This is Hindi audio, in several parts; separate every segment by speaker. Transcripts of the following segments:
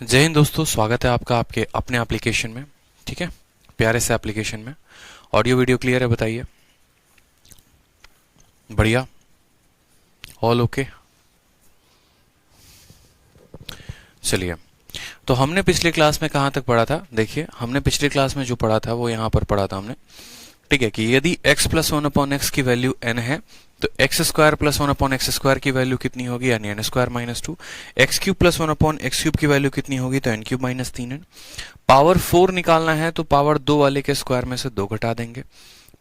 Speaker 1: जय हिंद दोस्तों, स्वागत है आपका आपके अपने एप्लीकेशन में। ठीक है, प्यारे से एप्लीकेशन में। ऑडियो वीडियो क्लियर है? बताइए। बढ़िया, ऑल ओके। चलिए, तो हमने पिछले क्लास में कहाँ तक पढ़ा था? देखिए, हमने पिछले क्लास में जो पढ़ा था वो यहाँ पर पढ़ा था हमने। ठीक है, कि यदि x plus one upon x की वैल्यू n है तो x square plus one upon x square की वैल्यू कितनी होगी, यानी n square minus two. X cube plus one upon x cube की वैल्यू कितनी होगी, तो एन क्यूब माइनस तीन एन। पावर 4 निकालना है तो पावर 2 वाले के स्क्वायर में से 2 घटा देंगे।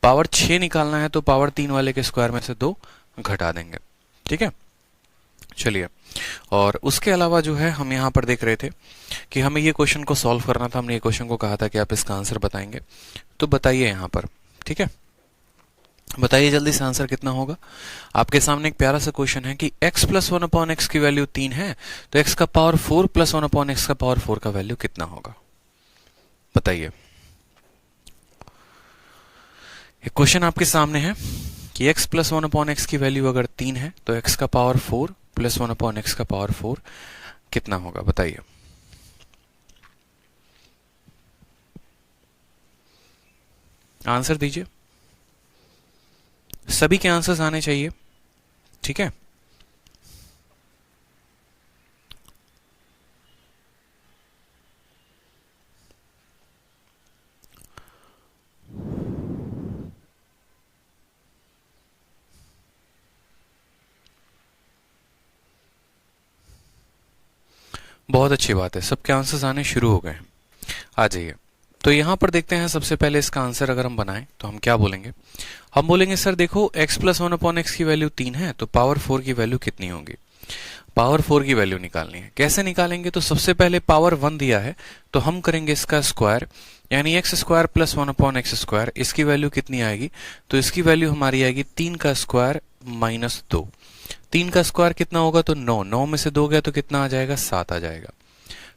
Speaker 1: पावर 6 निकालना है तो पावर 3 वाले के स्क्वायर में से 2 घटा देंगे। ठीक है, चलिए। और उसके अलावा जो है हम यहाँ पर देख रहे थे कि हमें ये क्वेश्चन को सॉल्व करना था। हमने ये क्वेश्चन को कहा था कि आप इसका आंसर बताएंगे, तो बताइए यहाँ पर। ठीक है, बताइए जल्दी से आंसर कितना होगा। आपके सामने एक प्यारा सा क्वेश्चन है कि x plus one upon x की वैल्यू 3 है तो x का power 4 plus one upon x का पावर 4 का वैल्यू कितना होगा, बताइए। एक क्वेश्चन आपके सामने है कि x plus one upon x की वैल्यू अगर 3 है तो x का power 4 plus one upon x का पावर 4 कितना होगा, बताइए। आंसर दीजिए, सभी के आंसर्स आने चाहिए। ठीक है, बहुत अच्छी बात है, सबके आंसर्स आने शुरू हो गए हैं। आ जाइए, तो यहां पर देखते हैं। सबसे पहले इसका आंसर अगर हम बनाएं तो हम क्या बोलेंगे? हम बोलेंगे सर देखो, x plus one upon x की वैल्यू 3 है तो पावर 4 की वैल्यू कितनी होगी। पावर 4 की वैल्यू निकालनी है। कैसे निकालेंगे? तो सबसे पहले पावर 1 दिया है तो हम करेंगे इसका स्क्वायर, यानी x square plus one upon x square. इसकी वैल्यू कितनी आएगी? तो इसकी वैल्यू हमारी आएगी 3 का स्क्वायर माइनस 2। 3 का स्क्वायर कितना होगा? तो 9। 9 में से 2 गया तो कितना आ जाएगा? 7 आ जाएगा।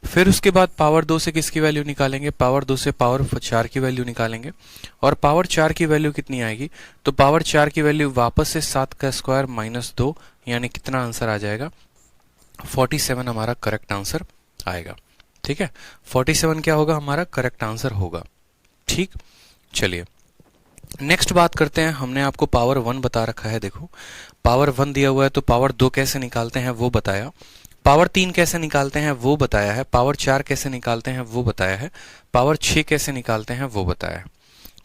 Speaker 1: फिर उसके बाद पावर 2 से किसकी वैल्यू निकालेंगे? पावर 2 से पावर 4 की वैल्यू निकालेंगे। और पावर 4 की वैल्यू कितनी आएगी? तो पावर 4 की वैल्यू वापस से 7 का स्क्वायर माइनस 2, यानी कितना आंसर आ जाएगा? 47 हमारा करेक्ट आंसर आएगा। ठीक है, 47 क्या होगा? हमारा करेक्ट आंसर होगा। ठीक, चलिए नेक्स्ट बात करते हैं। हमने आपको पावर 1 बता रखा है। देखो, पावर 1 दिया हुआ है तो पावर 2 कैसे निकालते हैं वो बताया। पावर 3 कैसे निकालते हैं वो बताया है। पावर 4 कैसे निकालते हैं वो बताया है। पावर 6 कैसे निकालते हैं वो बताया है।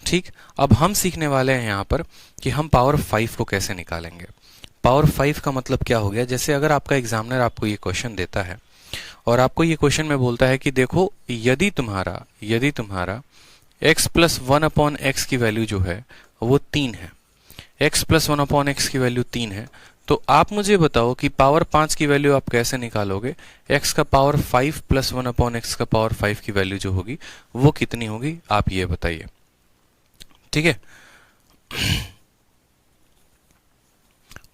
Speaker 1: ठीक, अब हम सीखने वाले हैं यहाँ पर कि हम पावर 5 को कैसे निकालेंगे। पावर 5 का मतलब क्या हो गया? जैसे अगर आपका एग्जामिनर आपको ये क्वेश्चन देता है और आपको ये क्वेश्चन में बोलता है कि देखो, यदि तुम्हारा x plus one upon x की वैल्यू जो है वो 3 है, x plus one upon x की वैल्यू 3 है, तो आप मुझे बताओ कि पावर 5 की वैल्यू आप कैसे निकालोगे। x का power 5 plus one upon x का पावर 5 की वैल्यू जो होगी वो कितनी होगी, आप ये बताइए। ठीक है,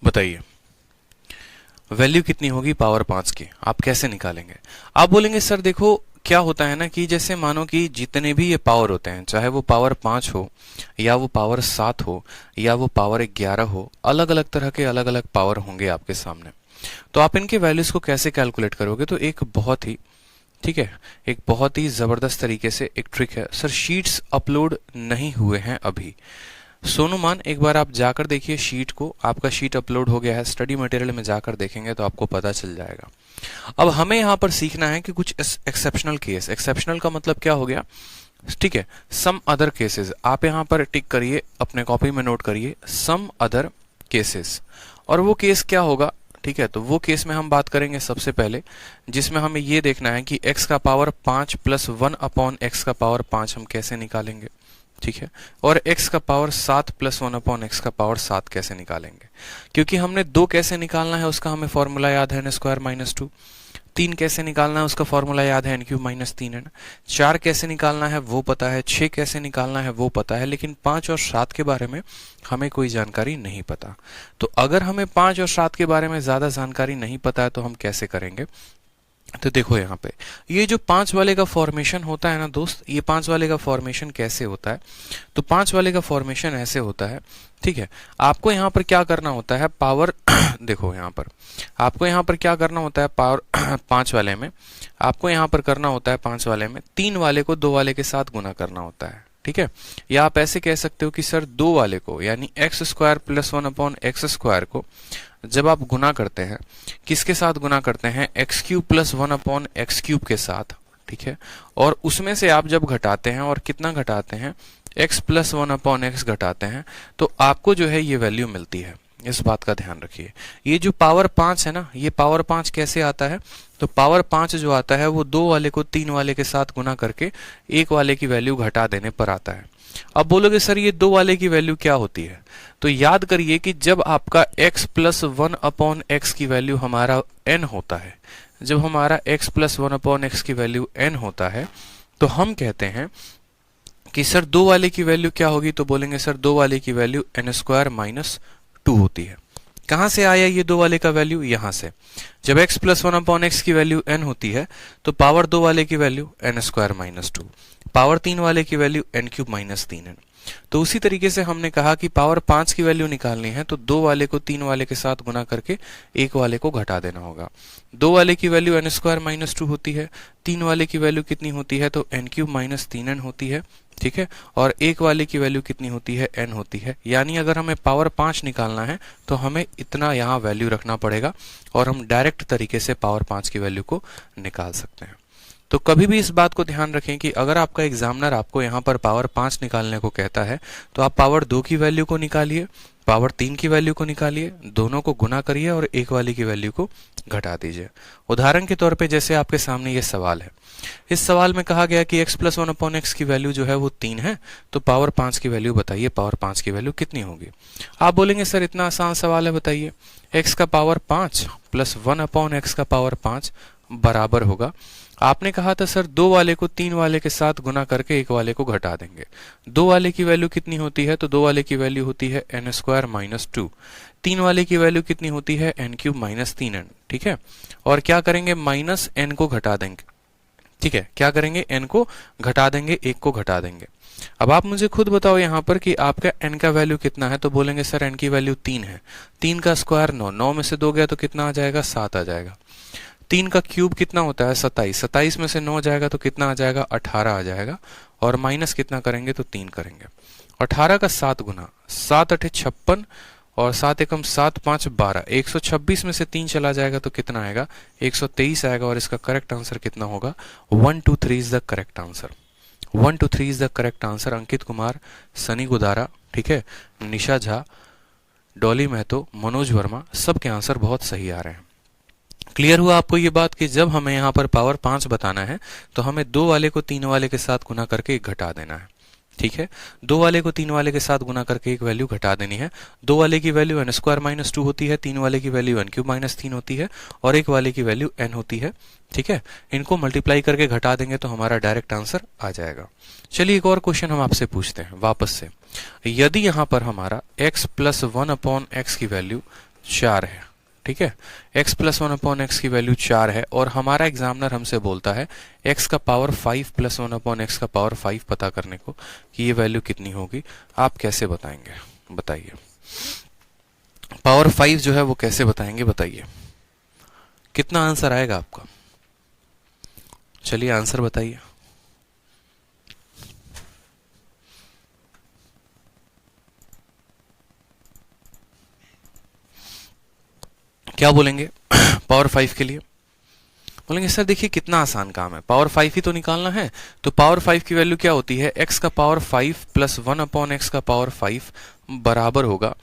Speaker 1: बताइए वैल्यू कितनी होगी पावर 5 की, आप कैसे निकालेंगे? आप बोलेंगे सर देखो, क्या होता है ना कि जैसे मानो कि जितने भी ये पावर होते हैं, चाहे वो पावर 5 हो या वो पावर 7 हो या वो पावर 11 हो, अलग अलग तरह के अलग अलग पावर होंगे आपके सामने। तो आप इनके वैल्यूज को कैसे कैलकुलेट करोगे? तो एक बहुत ही, ठीक है, एक बहुत ही जबरदस्त तरीके से एक ट्रिक है। सर शीट्स अपलोड नहीं हुए हैं अभी। सोनू मान, एक बार आप जाकर देखिए शीट को। आपका शीट अपलोड हो गया है, स्टडी मटेरियल में जाकर देखेंगे तो आपको पता चल जाएगा। अब हमें यहां पर सीखना है कि कुछ एक्सेप्शनल केस। एक्सेप्शनल का मतलब क्या हो गया? ठीक है, सम अदर केसेस। आप यहां पर टिक करिए, अपने कॉपी में नोट करिए सम अदर केसेस। और वो केस क्या होगा? ठीक है, तो वो केस में हम बात करेंगे सबसे पहले, जिसमें हमें ये देखना है कि x का power 5 plus one upon x का पावर 5 हम कैसे निकालेंगे। ठीक है, और x का power 7 plus one upon x का पावर 7 कैसे निकालेंगे। क्योंकि हमने 2 कैसे निकालना है उसका हमें फॉर्मूला याद है, एन स्क्वायर माइनस 2। 3 कैसे निकालना है उसका फॉर्मूला याद है, एन क्यूब माइनस 3 है। 4 कैसे निकालना है वो पता है। 6 कैसे निकालना है वो पता है, लेकिन 5 और 7 के बारे में हमें कोई जानकारी नहीं पता। तो अगर हमें 5 और 7 के बारे में ज्यादा जानकारी नहीं पता है तो हम कैसे करेंगे? तो देखो यहाँ पे ये जो 5 वाले का फॉर्मेशन होता है ना दोस्त, ये 5 वाले का फॉर्मेशन कैसे होता है? तो 5 वाले का फॉर्मेशन ऐसे होता है, ठीक है। आपको यहाँ पर क्या करना होता है, पावर देखो यहाँ पर आपको यहाँ पर क्या करना होता है, पावर 5 वाले में आपको यहाँ पर करना होता है, 5 वाले में 3 वाले को 2 वाले के साथ गुना करना होता है, ठीक है। या आप ऐसे कह सकते हो कि सर 2 वाले को यानी एक्स स्क्वायर प्लस 1/x² को जब आप गुना करते हैं, किसके साथ गुना करते हैं, x³ प्लस 1/x³ के साथ, ठीक है। और उसमें से आप जब घटाते हैं, और कितना घटाते हैं, x प्लस 1/x घटाते हैं, तो आपको जो है ये वैल्यू मिलती है। इस बात का ध्यान रखिए। ये जो पावर 5 है ना, ये पावर 5 कैसे आता है, तो पावर 5 जो आता है वो 2 वाले को 3 वाले के साथ गुना करके 1 वाले की वैल्यू घटा देने पर आता है। अब बोलोगे सर ये 2 वाले की वैल्यू क्या होती है, तो याद करिए कि जब आपका x प्लस 1/x की वैल्यू हमारा n होता है, जब हमारा x प्लस 1/x की वैल्यू n होता है, तो हम कहते हैं कि सर 2 वाले की वैल्यू क्या होगी, तो बोलेंगे सर 2 वाले की वैल्यू n² - 2 होती है। कहां से आया ये 2 वाले का वैल्यू, यहां से। जब x प्लस 1/x की वैल्यू n होती है तो पावर 2 वाले की वैल्यू n² - 2, पावर 3 वाले की वैल्यू n³ - 3n। तो उसी तरीके से हमने कहा कि पावर 5 की वैल्यू निकालनी है तो 2 वाले को 3 वाले के साथ गुना करके 1 वाले को घटा देना होगा। 2 वाले की वैल्यू n² - 2 होती है, 3 वाले की वैल्यू कितनी होती है, तो n³ - 3n होती है, ठीक है। और 1 वाले की वैल्यू कितनी होती है, n होती है। यानी अगर हमें पावर 5 निकालना है तो हमें इतना यहाँ वैल्यू रखना पड़ेगा और हम डायरेक्ट तरीके से पावर 5 की वैल्यू को निकाल सकते हैं। तो कभी भी इस बात को ध्यान रखें कि अगर आपका एग्जामिनर आपको यहाँ पर पावर 5 निकालने को कहता है तो आप पावर 2 की वैल्यू को निकालिए, पावर 3 की वैल्यू को निकालिए, दोनों को गुना करिए और 1 वाली की वैल्यू को घटा दीजिए। उदाहरण के तौर पे जैसे आपके सामने ये सवाल है, इस सवाल में कहा गया कि x प्लस 1/x की वैल्यू जो है वो 3 है, तो पावर 5 की वैल्यू बताइए, पावर 5 की वैल्यू कितनी होगी। आप बोलेंगे सर इतना आसान सवाल है, बताइए। x का पावर 5 प्लस 1/x का पावर 5 बराबर होगा, आपने कहा था सर 2 वाले को 3 वाले के साथ गुना करके 1 वाले को घटा देंगे। 2 वाले की वैल्यू कितनी होती है, तो 2 वाले की वैल्यू होती है n² - 2। 3 वाले की वैल्यू कितनी होती है, n³ - 3n, ठीक है। और क्या करेंगे, माइनस n को घटा देंगे, ठीक है। क्या करेंगे, n को घटा देंगे, 1 को घटा देंगे। अब आप मुझे खुद बताओ यहाँ पर कि आपका n का वैल्यू कितना है, तो बोलेंगे सर n की वैल्यू 3 है। 3 का स्क्वायर 9, 9 में से 2 गया तो कितना आ जाएगा, 7 आ जाएगा। 3 का क्यूब कितना होता है, 27, 27 में से 9 जाएगा तो कितना आ जाएगा, 18 आ जाएगा। और माइनस कितना करेंगे, तो 3 करेंगे। 18 का 7 गुना, 7 × 8 = 56 और 7 × 7 = 5 = 12। 126 में से 3 चला जाएगा तो कितना आएगा, 123 आएगा। और इसका करेक्ट आंसर कितना होगा, 1 2 3 is the correct answer. 1 2 3 is the correct answer. Ankit Kumar, Sunny Godara, ठीक है, निशा झा, डॉली महतो, मनोज वर्मा, सबके आंसर बहुत सही आ रहे हैं। क्लियर हुआ आपको ये बात कि जब हमें यहाँ पर पावर 5 बताना है तो हमें 2 वाले को 3 वाले के साथ गुना करके 1 घटा देना है, ठीक है। 2 वाले को 3 वाले के साथ गुना करके 1 वैल्यू घटा देनी है। 2 वाले की वैल्यू n² - 2 होती है, 3 वाले की वैल्यू n³ - 3 होती है और 1 वाले की वैल्यू n होती है, ठीक है। इनको मल्टीप्लाई करके घटा देंगे तो हमारा डायरेक्ट आंसर आ जाएगा। चलिए एक और क्वेश्चन हम आपसे पूछते हैं वापस से। यदि यहाँ पर हमारा x प्लस 1/x की वैल्यू 4 है, ठीक है, x प्लस 1/x की वैल्यू 4 है और हमारा एग्जामिनर हमसे बोलता है x का पावर 5 प्लस 1/x का पावर 5 पता करने को कि ये वैल्यू कितनी होगी, आप कैसे बताएंगे, बताइए। पावर 5 जो है वो कैसे बताएंगे, बताइए। कितना आंसर आएगा आपका, चलिए आंसर बताइए। क्या बोलेंगे पावर 5 के लिए, बोलेंगे सर देखिए कितना आसान काम है, पावर 5 ही तो निकालना है। तो पावर 5 की वैल्यू क्या होती है, x का पावर 5 प्लस 1/x का पावर 5 बराबर होगा,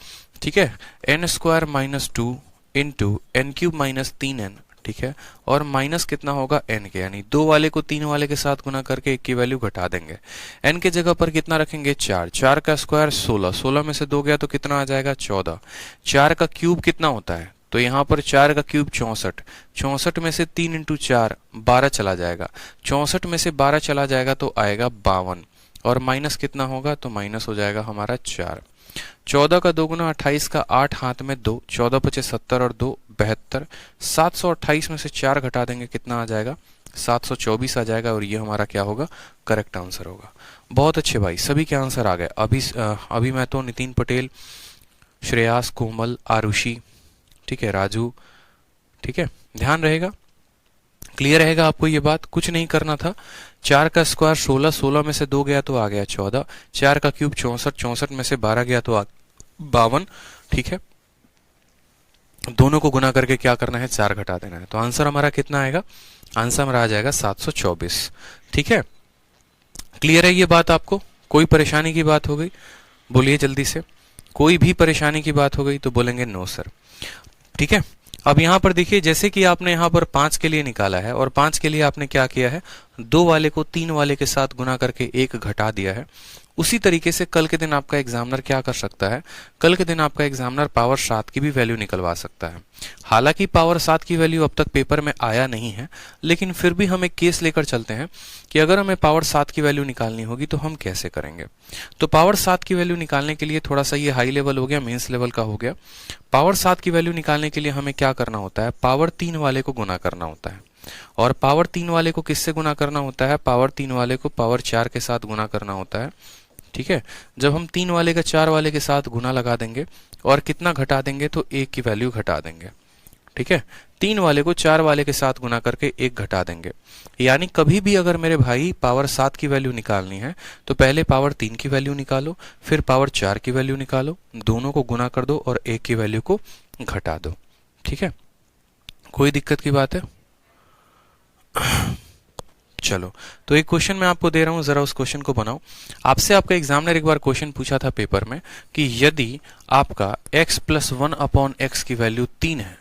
Speaker 1: ठीक है, n² - 2 इंटू n³ - 3n, ठीक है। और माइनस कितना होगा, n के, यानी 2 वाले को 3 वाले के साथ गुना करके 1 की वैल्यू घटा देंगे। n के जगह पर कितना रखेंगे, 4, 4 का स्क्वायर 16, 16 में से 2 गया तो कितना आ जाएगा, 14। 4 का क्यूब कितना होता है, तो यहाँ पर 4 का क्यूब 64, 64 में से 3 × 4 12 चला जाएगा, 64 में से 12 चला जाएगा तो आएगा 52 और माइनस कितना होगा, तो माइनस हो जाएगा हमारा 4। 14 का 2 गुना 28 का 8 हाथ में 2, 14 पचे 70 और 2 72, 728 में से 4 घटा देंगे कितना आ जाएगा, 724 आ जाएगा और ये हमारा क्या होगा, करेक्ट आंसर होगा। बहुत अच्छे भाई, सभी के आंसर आ गए। अभी मैं तो नितिन पटेल, श्रेयास, कोमल, आरुषि, ठीक है, राजू, ठीक है, ध्यान रहेगा, क्लियर रहेगा आपको ये बात, कुछ नहीं करना था। 4 का स्क्वायर 16, 16 में से 2 गया तो आ गया 14, 4 का क्यूब 64, 64 में से 12 गया तो 52, ठीक है, दोनों को गुना करके क्या करना है, 4 घटा देना है। तो आंसर हमारा कितना आएगा, आंसर हमारा आ जाएगा 724, ठीक है। क्लियर है ये बात आपको, कोई परेशानी की बात हो गई बोलिए जल्दी से, कोई भी परेशानी की बात हो गई तो बोलेंगे नो सर, ठीक है। अब यहां पर देखिए, जैसे कि आपने यहां पर 5 के लिए निकाला है और 5 के लिए आपने क्या किया है, 2 वाले को 3 वाले के साथ गुना करके 1 घटा दिया है। उसी तरीके से कल के दिन आपका एग्जामिनर क्या कर सकता है, कल के दिन आपका एग्जामिनर पावर 7 की भी वैल्यू निकलवा सकता है। हालांकि पावर 7 की वैल्यू अब तक पेपर में आया नहीं है, लेकिन फिर भी हम एक केस लेकर चलते हैं कि अगर हमें पावर 7 की वैल्यू निकालनी होगी तो हम कैसे करेंगे। तो पावर 7 की वैल्यू निकालने के लिए थोड़ा सा ये हाई लेवल हो गया, मेंस लेवल का हो गया। पावर 7 की वैल्यू निकालने के लिए हमें क्या करना होता है, पावर 3 वाले को गुना करना होता है। और पावर 3 वाले को किससे गुना करना होता है, पावर 3 वाले को पावर 4 के साथ गुना करना होता है, ठीक है। जब हम 3 वाले का 4 वाले के साथ गुना लगा देंगे और कितना घटा देंगे, तो 1 की वैल्यू घटा देंगे, ठीक है। 3 वाले को 4 वाले के साथ गुना करके 1 घटा देंगे। यानी कभी भी अगर मेरे भाई पावर 7 की वैल्यू निकालनी है तो पहले पावर 3 की वैल्यू निकालो, फिर पावर 4 की वैल्यू निकालो, दोनों को गुना कर दो और 1 की वैल्यू को घटा दो, ठीक है। कोई दिक्कत की बात है? चलो, तो एक क्वेश्चन मैं आपको दे रहा हूं, जरा उस क्वेश्चन को बनाओ। आपसे आपका एग्जामिनर एक बार क्वेश्चन पूछा था पेपर में कि यदि आपका x प्लस 1 अपॉन एक्स की वैल्यू 3 है,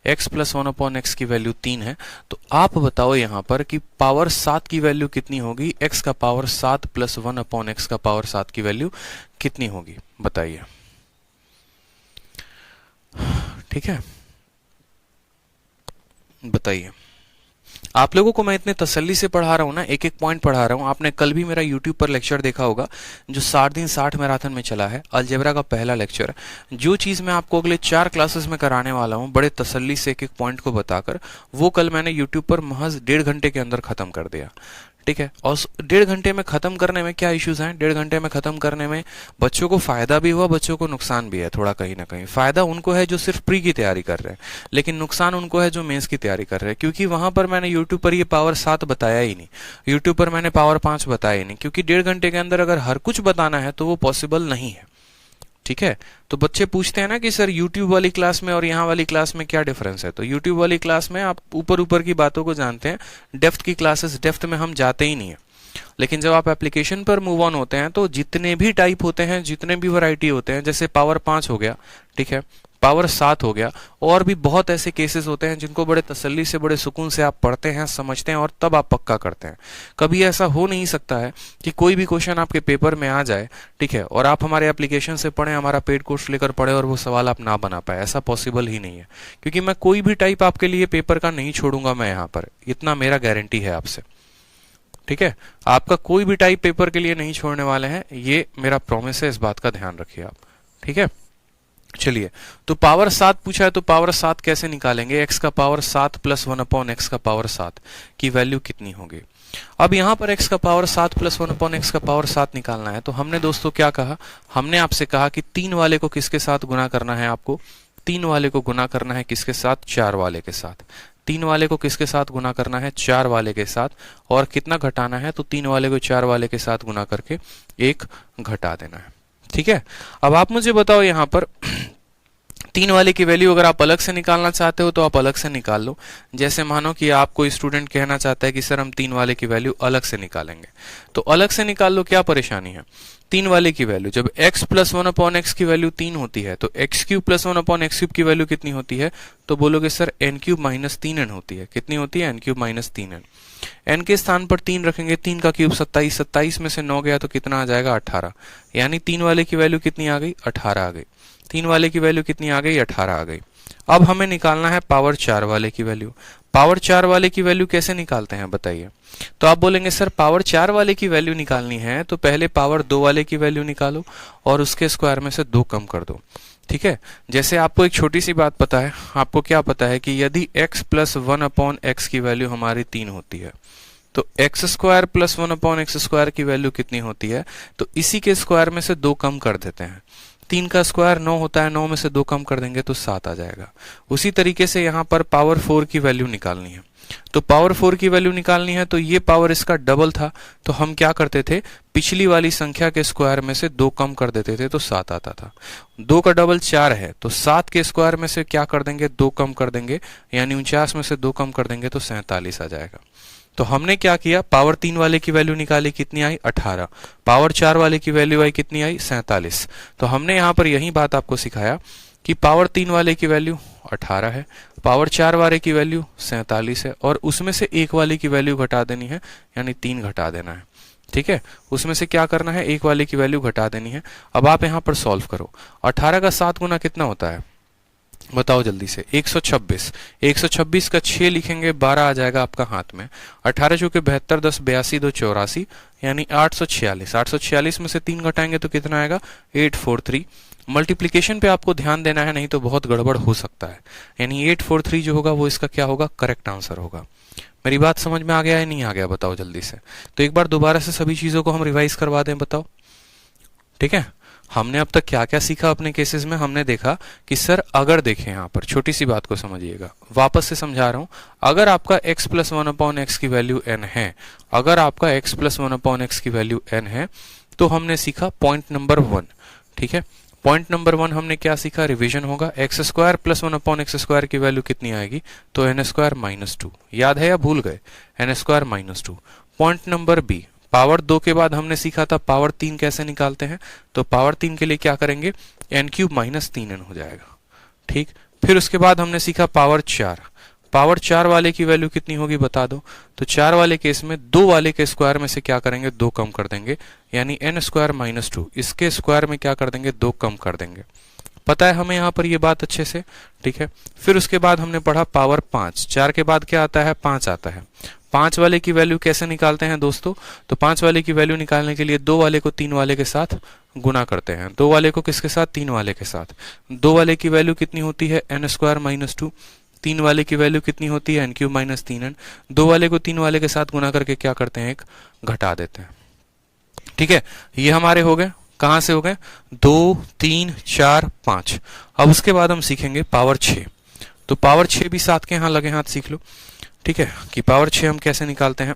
Speaker 1: x प्लस 1 अपॉन एक्स की वैल्यू 3 है, तो आप बताओ यहां पर कि पावर 7 की वैल्यू कितनी होगी, x का पावर 7 प्लस 1 अपॉन एक्स का पावर 7 की वैल्यू कितनी होगी, बताइए, ठीक है, बताइए। आप लोगों को मैं इतने तसल्ली से पढ़ा रहा हूं ना, एक एक पॉइंट पढ़ा रहा हूं। आपने कल भी मेरा YouTube पर लेक्चर देखा होगा जो 60 दिन 60 मैराथन में चला है, अलजेब्रा का पहला लेक्चर। जो चीज मैं आपको अगले 4 क्लासेस में कराने वाला हूं बड़े तसल्ली से एक एक पॉइंट को बताकर, वो कल मैंने YouTube पर महज 1.5 घंटे के अंदर खत्म कर दिया, ठीक है। और 1.5 घंटे में खत्म करने में क्या इश्यूज हैं, 1.5 घंटे में खत्म करने में बच्चों को फायदा भी हुआ, बच्चों को नुकसान भी है थोड़ा, कहीं ना कहीं फायदा उनको है जो सिर्फ प्री की तैयारी कर रहे हैं, लेकिन नुकसान उनको है जो मेंस की तैयारी कर रहे हैं, क्योंकि वहां पर मैंने यूट्यूब पर ये पावर 7 बताया ही नहीं, यूट्यूब पर मैंने पावर 5 बताया ही नहीं, क्योंकि 1.5 घंटे के अंदर अगर हर कुछ बताना है तो वो पॉसिबल नहीं है, ठीक है। तो बच्चे पूछते हैं ना कि सर YouTube वाली क्लास में और यहाँ वाली क्लास में क्या डिफरेंस है, तो YouTube वाली क्लास में आप ऊपर ऊपर की बातों को जानते हैं, डेप्थ की क्लासेस, डेप्थ में हम जाते ही नहीं है। लेकिन जब आप एप्लीकेशन पर मूव ऑन होते हैं तो जितने भी टाइप होते हैं, जितने भी वैरायटी होते हैं, जैसे पावर 5 हो गया, ठीक है, पावर 7 हो गया, और भी बहुत ऐसे केसेस होते हैं जिनको बड़े तसल्ली से, बड़े सुकून से आप पढ़ते हैं, समझते हैं और तब आप पक्का करते हैं। कभी ऐसा हो नहीं सकता है कि कोई भी क्वेश्चन आपके पेपर में आ जाए, ठीक है, और आप हमारे एप्लीकेशन से पढ़ें, हमारा पेड कोर्स लेकर पढ़े और वो सवाल आप ना बना पाए, ऐसा पॉसिबल ही नहीं है। क्योंकि मैं कोई भी टाइप आपके लिए पेपर का नहीं छोड़ूंगा मैं यहाँ पर, इतना मेरा गारंटी है आपसे, ठीक है। आपका कोई भी टाइप पेपर के लिए नहीं छोड़ने वाले हैं, ये मेरा प्रॉमिस है, इस बात का ध्यान रखिए आप, ठीक है। चलिए, तो पावर 7 पूछा है, तो पावर 7 कैसे निकालेंगे, x का पावर 7 प्लस 1 अपॉन एक्स का पावर 7 की वैल्यू कितनी होगी। अब यहां पर x का पावर 7 प्लस 1 अपॉन एक्स का पावर 7 निकालना है, तो हमने दोस्तों क्या कहा, हमने आपसे कहा कि 3 वाले को किसके साथ गुना करना है, आपको 3 वाले को गुना करना है किसके साथ, 4 वाले के साथ। 3 वाले को किसके साथ गुना करना है, 4 वाले के साथ, और कितना घटाना है, तो 3 वाले को 4 वाले के साथ गुना करके 1 घटा देना है, ठीक है। अब आप मुझे बताओ यहां पर 3 वाले की वैल्यू अगर आप अलग से निकालना चाहते हो तो आप अलग से निकाल लो। जैसे मानो कि आप कोई स्टूडेंट कहना चाहता है कि सर हम 3 वाले की वैल्यू अलग से निकालेंगे, तो अलग से निकाल लो, क्या परेशानी है। 3 वाले की वैल्यू जब x प्लस 1 अपॉन एक्स की वैल्यू 3 होती है, तो x cube plus 1 upon x cube की वैल्यू कितनी होती है, तो बोलोगे sir N cube minus 3n होती है। कितनी होती है, N cube minus 3n। N के स्थान पर 3 रखेंगे, 3 का क्यूब 27, 27 में से 9 गया तो कितना आ जाएगा, 18। यानी 3 वाले की वैल्यू कितनी आ गई, 18 आ गई। 3 वाले की वैल्यू कितनी आ गई, 18 आ गई। अब हमें निकालना है पावर 4 वाले की वैल्यू। पावर 4 वाले की वैल्यू कैसे निकालते हैं बताइए। तो आप बोलेंगे सर पावर 4 वाले की वैल्यू निकालनी है तो पहले पावर 2 वाले की वैल्यू निकालो और उसके स्क्वायर में से 2 कम कर दो। ठीक है, जैसे आपको एक छोटी सी बात पता है, आपको क्या पता है कि यदि x प्लस 1/x की वैल्यू हमारी 3 होती है तो x square plus 1/x square की वैल्यू कितनी होती है, तो इसी के स्क्वायर में से 2 कम कर देते हैं। 3 का स्क्वायर 9 होता है, 9 में से 2 कम कर देंगे तो 7 आ जाएगा। उसी तरीके से यहाँ पर पावर 4 की वैल्यू निकालनी है। तो पावर 4 की वैल्यू निकालनी है तो ये पावर इसका डबल था, तो हम क्या करते थे, पिछली वाली संख्या के स्क्वायर में से 2 कम कर देते थे तो 7 आता था। 2 का डबल 4 है तो 7 के स्क्वायर में से क्या कर देंगे, 2 कम कर देंगे, यानी 49 में से 2 कम कर देंगे तो 47 आ जाएगा। तो हमने क्या किया, पावर 3 वाले की वैल्यू निकाली, कितनी आई, 18। पावर 4 वाले की वैल्यू आई, कितनी आई, 47। तो हमने यहाँ पर यही बात आपको सिखाया कि पावर 3 वाले की वैल्यू 18 है, पावर 4 वाले की वैल्यू 47 है, और उसमें से 1 वाले की वैल्यू घटा देनी है, यानी 3 घटा देना है। ठीक है, उसमें से क्या करना है, 1 वाले की वैल्यू घटा देनी है। अब आप यहाँ पर सॉल्व करो। 18 का 7 गुना कितना होता है, बताओ जल्दी से, 126। 126 का 6 लिखेंगे, 12 आ जाएगा आपका हाथ में। 18 चौके 72, 10 82, 2 84, यानी 846। 846 में से 3 घटाएंगे तो कितना आएगा, 843। मल्टीप्लीकेशन पे आपको ध्यान देना है, नहीं तो बहुत गड़बड़ हो सकता है। यानी 843 जो होगा वो इसका क्या होगा, करेक्ट आंसर होगा। मेरी बात समझ में आ गया है, नहीं आ गया, बताओ जल्दी से। तो एक बार दोबारा से सभी चीजों को हम रिवाइज करवा दें, बताओ। ठीक है, हमने अब तक क्या क्या सीखा अपने केसेस में। हमने देखा कि सर अगर देखें, यहाँ पर छोटी सी बात को समझिएगा, वापस से समझा रहा हूं। अगर आपका x प्लस 1/x की वैल्यू n है, अगर आपका x प्लस 1/x की वैल्यू n है, तो हमने सीखा पॉइंट नंबर 1। ठीक है, पॉइंट नंबर 1 हमने क्या सीखा, रिवीजन होगा। X square plus 1/x square की वैल्यू कितनी आएगी, तो एन स्क्वायर माइनस 2। याद है या भूल गए, n square minus 2। Point number b, power 2 के बाद हमने सीखा था पावर 3 कैसे निकालते हैं। तो पावर 3 के लिए क्या करेंगे, एन क्यूब माइनस 3n हो जाएगा। ठीक, फिर उसके बाद हमने सीखा पावर 4। पावर 4 वाले की वैल्यू कितनी होगी बता दो। तो 4 वाले केस में 2 वाले के स्क्वायर में से क्या करेंगे, 2 कम कर देंगे, यानी एन स्क्वायर माइनस 2। इसके स्क्वायर में क्या कर देंगे, 2 कम कर देंगे। पता है हमें यहाँ पर ये बात अच्छे से। ठीक है, फिर उसके बाद हमने पढ़ा पावर 5। 4 के बाद क्या आता है, 5 आता है। 5 वाले की वैल्यू कैसे निकालते हैं दोस्तों, तो 5 वाले की वैल्यू निकालने के लिए 2 वाले को 3 वाले के साथ गुना करते हैं। 2 वाले को किसके साथ, 3 वाले के साथ। 2 वाले की वैल्यू कितनी होती है, एन स्क्वायर माइनस 2। 3 वाले की वैल्यू कितनी होती है, एन क्यूब माइनस 3n। 2 वाले को 3 वाले के साथ गुना करके क्या करते हैं, एक घटा देते हैं। ठीक है, ये हमारे हो गए, कहां से हो गए, 2 3 4 5। अब उसके बाद हम सीखेंगे पावर 6। तो पावर 6 भी साथ के यहां लगे हाथ सीख लो। ठीक है, कि पावर 6 हम कैसे निकालते हैं।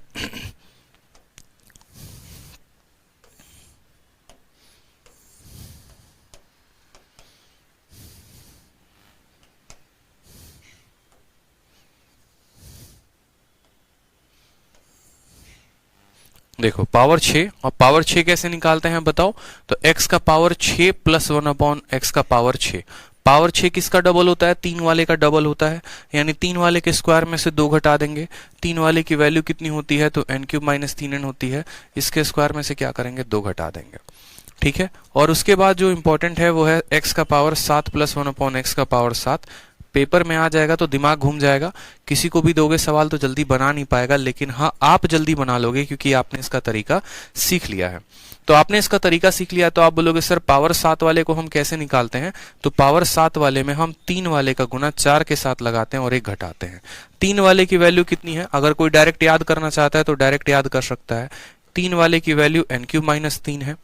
Speaker 1: देखो पावर 6, और पावर 6 कैसे निकालते हैं बताओ। तो x का पावर 6 प्लस 1/x का पावर 6। पावर 6 किसका डबल होता है, 3 वाले का डबल होता है, यानी 3 वाले के स्क्वायर में से 2 घटा देंगे। 3 वाले की वैल्यू कितनी होती है, तो एन क्यूब माइनस 3n होती है। इसके स्क्वायर में से क्या करेंगे, 2 घटा देंगे। ठीक है, और उसके बाद जो इंपॉर्टेंट है वो है x का पावर 7 प्लस 1/x का पावर 7। पेपर में आ जाएगा तो दिमाग घूम जाएगा, किसी को भी दोगे सवाल तो जल्दी बना नहीं पाएगा, लेकिन हाँ आप जल्दी बना लोगे क्योंकि आपने इसका तरीका सीख लिया है। तो आपने इसका तरीका सीख लिया तो आप बोलोगे सर पावर 7 वाले को हम कैसे निकालते हैं। तो पावर 7 वाले में हम 3 वाले का गुना 4 के साथ लगाते हैं और 1 घटाते हैं। 3 वाले की वैल्यू कितनी है, अगर कोई डायरेक्ट याद करना चाहता है तो डायरेक्ट याद कर सकता है। 3 वाले की वैल्यू एन क्यूब माइनस 3 है।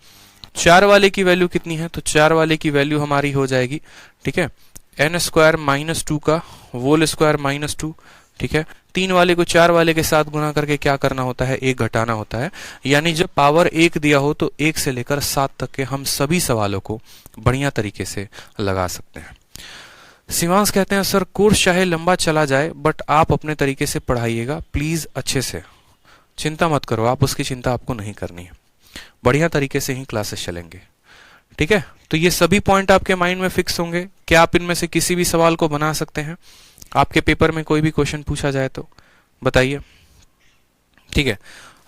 Speaker 1: 4 वाले की वैल्यू कितनी है, तो 4 वाले की वैल्यू हमारी हो जाएगी, ठीक है, एन स्क्वायर माइनस 2 का होल स्क्वायर माइनस 2। ठीक है, 3 वाले को 4 वाले के साथ गुना करके क्या करना होता है, 1 घटाना होता है। यानी जब पावर 1 दिया हो तो 1 से लेकर 7 तक के हम सभी सवालों को बढ़िया तरीके से लगा सकते हैं। शिवांश कहते हैं सर कोर्स चाहे लंबा चला जाए बट आप अपने तरीके से पढ़ाइएगा प्लीज, अच्छे से। चिंता मत करो आप, उसकी चिंता आपको नहीं करनी है, बढ़िया तरीके से ही क्लासेस चलेंगे। ठीक है, तो ये सभी पॉइंट आपके माइंड में फिक्स होंगे। क्या आप इनमें से किसी भी सवाल को बना सकते हैं, आपके पेपर में कोई भी क्वेश्चन पूछा जाए तो बताइए। ठीक है,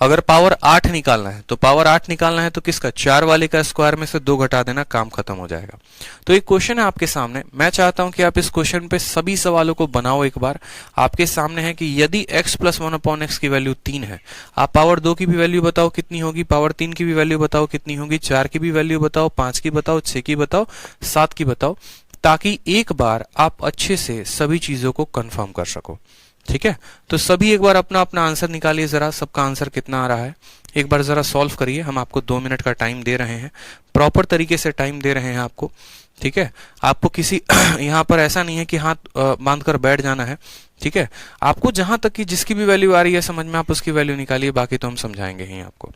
Speaker 1: अगर पावर 8 निकालना है तो पावर 8 निकालना है तो किसका, 4 वाले का स्क्वायर में से 2 घटा देना, काम खत्म हो जाएगा। तो एक क्वेश्चन है आपके सामने, मैं चाहता हूं कि आप इस क्वेश्चन पे सभी सवालों को बनाओ एक बार। आपके सामने है कि यदि x प्लस 1/x की वैल्यू 3 है, आप पावर 2 की भी वैल्यू बताओ कितनी होगी, पावर 3 की भी वैल्यू बताओ कितनी होगी, 4 की भी वैल्यू बताओ, 5 की बताओ, 6 की बताओ, 7 की बताओ, ताकि एक बार आप अच्छे से सभी चीजों को कंफर्म कर सको। ठीक है, तो सभी एक बार अपना अपना आंसर निकालिए, जरा सबका आंसर कितना आ रहा है एक बार जरा सॉल्व करिए। हम आपको 2 मिनट का टाइम दे रहे हैं, प्रॉपर तरीके से टाइम दे रहे हैं आपको। ठीक है, आपको किसी यहाँ पर ऐसा नहीं है कि हाथ बांध कर बैठ जाना है। ठीक है, आपको जहां तक कि जिसकी भी वैल्यू आ रही है समझ में, आप उसकी वैल्यू निकालिए, बाकी तो हम समझाएंगे ही आपको।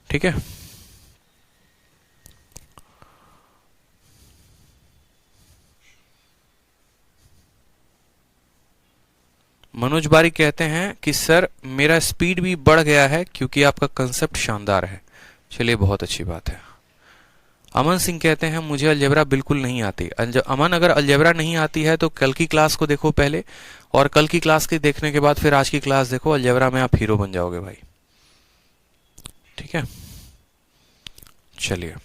Speaker 1: ठीक है, मनोज बारी कहते हैं कि सर मेरा स्पीड भी बढ़ गया है क्योंकि आपका कंसेप्ट शानदार है। चलिए, बहुत अच्छी बात है। अमन सिंह कहते हैं मुझे अलजेब्रा बिल्कुल नहीं आती। अमन, अगर अलजेब्रा नहीं आती है तो कल की क्लास को देखो पहले, और कल की क्लास के देखने के बाद फिर आज की क्लास देखो, अलजेब्रा में आप हीरो बन जाओगे भाई। ठीक है, चलिए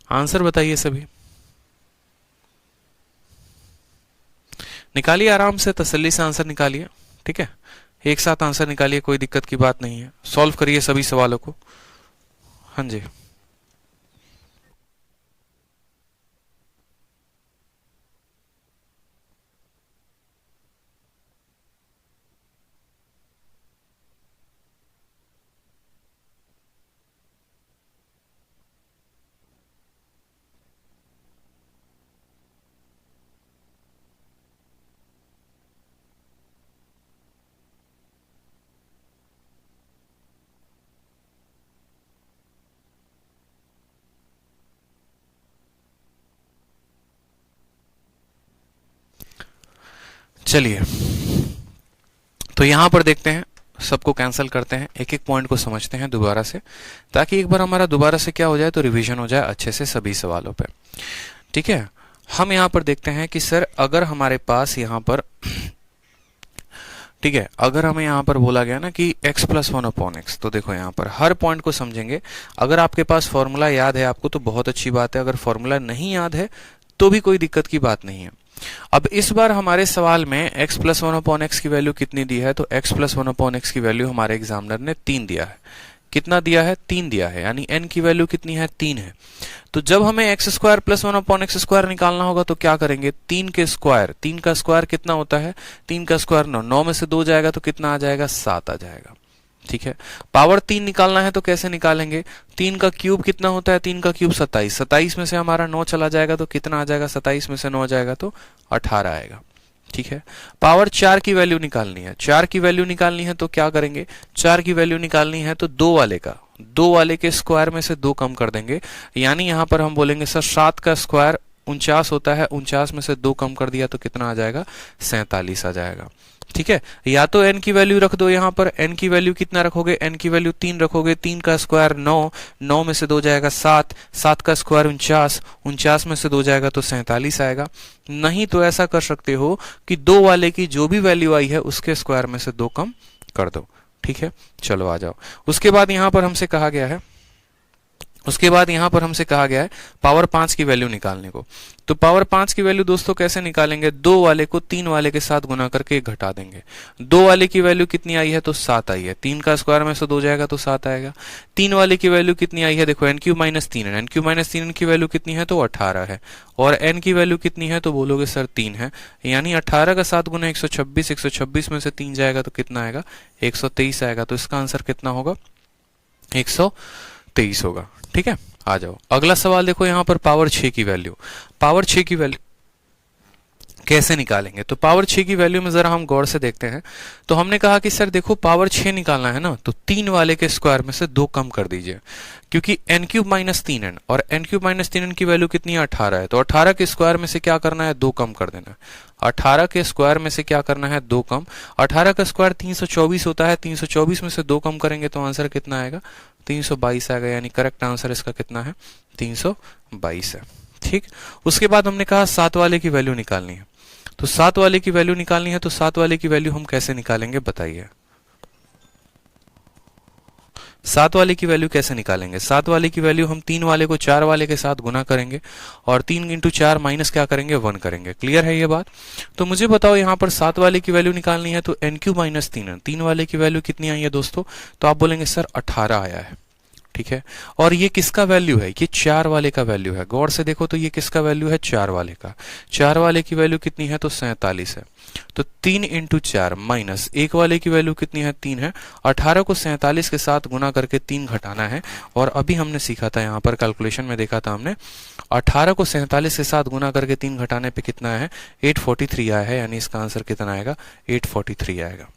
Speaker 1: आंसर बताइए सभी, निकालिए आराम से, तसल्ली से आंसर निकालिए। ठीक है, एक साथ आंसर निकालिए, कोई दिक्कत की बात नहीं है। सॉल्व करिए सभी सवालों को। हाँ जी, चलिए तो यहां पर देखते हैं, सबको कैंसिल करते हैं, एक एक पॉइंट को समझते हैं दोबारा से, ताकि एक बार हमारा दोबारा से क्या हो जाए तो रिवीजन हो जाए अच्छे से सभी सवालों पे। ठीक है, हम यहां पर देखते हैं कि सर अगर हमारे पास यहां पर ठीक है, अगर हमें यहां पर बोला गया ना कि x प्लस 1/x, तो देखो यहां पर हर पॉइंट को समझेंगे। अगर आपके पास फॉर्मूला याद है आपको तो बहुत अच्छी बात है, अगर फॉर्मूला नहीं याद है तो भी कोई दिक्कत की बात नहीं है। अब इस बार हमारे सवाल में x प्लस 1/x की वैल्यू कितनी दी है, तो x प्लस 1/x की वैल्यू हमारे एग्जामिनर ने 3 दिया है। कितना दिया है, 3 दिया है, यानी n की वैल्यू कितनी है, 3 है। तो जब हमें एक्स स्क्वायर प्लस 1/x² निकालना होगा तो क्या करेंगे, 3 के स्क्वायर, 3 का स्क्वायर कितना होता है, 3 का स्क्वायर 9, 9 में से 2 जाएगा तो कितना आ जाएगा, 7 आ जाएगा। ठीक है, पावर 3 निकालना है तो कैसे निकालेंगे, 3 का क्यूब कितना होता है, 3 का क्यूब 27, 27 में से हमारा 9 चला जाएगा तो कितना आ जाएगा, 27 में से 9 जाएगा तो 18 आएगा। ठीक है, पावर 4 की वैल्यू निकालनी है, 4 की वैल्यू निकालनी है तो क्या करेंगे, 4 की वैल्यू निकालनी है तो 2 वाले के स्क्वायर में से 2 कम कर देंगे, यानी यहां पर हम बोलेंगे सर 7 का स्क्वायर 49 होता है, 49 में से 2 कम कर दिया तो कितना आ जाएगा, 47 आ जाएगा। ठीक है, या तो n की वैल्यू रख दो, यहां पर n की वैल्यू कितना रखोगे, n की वैल्यू 3 रखोगे, 3 का स्क्वायर 9, 9 में से 2 जाएगा 7, 7 का स्क्वायर 49, 49 में से 2 जाएगा तो 47 आएगा। नहीं तो ऐसा कर सकते हो कि 2 वाले की जो भी वैल्यू आई है उसके स्क्वायर में से 2 कम कर दो। ठीक है, चलो आ जाओ। उसके बाद यहां पर हमसे कहा गया है पावर 5 की वैल्यू निकालने को। तो पावर 5 की वैल्यू दोस्तों कैसे निकालेंगे, 2 वाले को 3 वाले के साथ गुना करके घटा देंगे। 2 वाले की वैल्यू कितनी आई है, तो 7 आई है, 3 का स्क्वायर में से 2 जाएगा तो 7 आएगा। 3 वाले की वैल्यू कितनी आई है, देखो n³ - 3 है, n³ - 3 की वैल्यू कितनी है, तो 18 है, और n की वैल्यू कितनी है, तो बोलोगे सर 3 है, यानी 18 का 7 गुना 126, 126 में से 3 जाएगा तो कितना आएगा, 123 आएगा। तो इसका आंसर कितना होगा, 123 होगा। ठीक है, आ जाओ अगला सवाल देखो, यहां पर पावर 6 की वैल्यू कैसे निकालेंगे। तो पावर 6 की वैल्यू में जरा हम गौर से देखते हैं। तो हमने कहा कि सर देखो पावर 6 निकालना है ना, तो 3 वाले के स्क्वायर में से 2 कम कर दीजिए, क्योंकि n³ - 3n, और n³ - 3n की वैल्यू कितनी है, 18 है, तो 18 के स्क्वायर में से क्या करना है, 2 कम कर देना है। 18 के स्क्वायर में से क्या करना है, 2 कम। 18 का स्क्वायर 324 होता है, 324 में से 2 कम करेंगे तो आंसर कितना आएगा, 322 आएगा, यानी करेक्ट आंसर इसका कितना है, 322 है। ठीक, उसके बाद हमने कहा 7 वाले की वैल्यू निकालनी है। तो 7 वाले की वैल्यू निकालनी है, तो 7 वाले की वैल्यू हम कैसे निकालेंगे बताइए। 7 वाले की वैल्यू कैसे निकालेंगे? 7 वाले की वैल्यू हम 3 वाले को 4 वाले के साथ गुना करेंगे और 3 इंटू 4 माइनस क्या करेंगे, 1 करेंगे। क्लियर है ये बात? तो मुझे बताओ यहाँ पर 7 वाले की वैल्यू निकालनी है, तो एन क्यू माइनस 3 वाले की वैल्यू कितनी आई है दोस्तों? तो आप बोलेंगे सर 18 आया है। ठीक है, और ये किसका वैल्यू है? ये 4 वाले का वैल्यू है। गौर से देखो तो ये किसका वैल्यू है? 4 वाले का। 4 वाले की वैल्यू कितनी है? तो 47 है। तो 3 इंटू 4 माइनस 1 वाले की वैल्यू कितनी है? 3 है। 18 को 47 के साथ गुना करके 3 घटाना है। और अभी हमने सीखा था, यहाँ पर कैलकुलेशन में देखा था हमने, 18 को 47 के साथ गुना करके 3 घटाने पे कितना है? 843 आया है, यानी इसका आंसर कितना आएगा? 843 आएगा।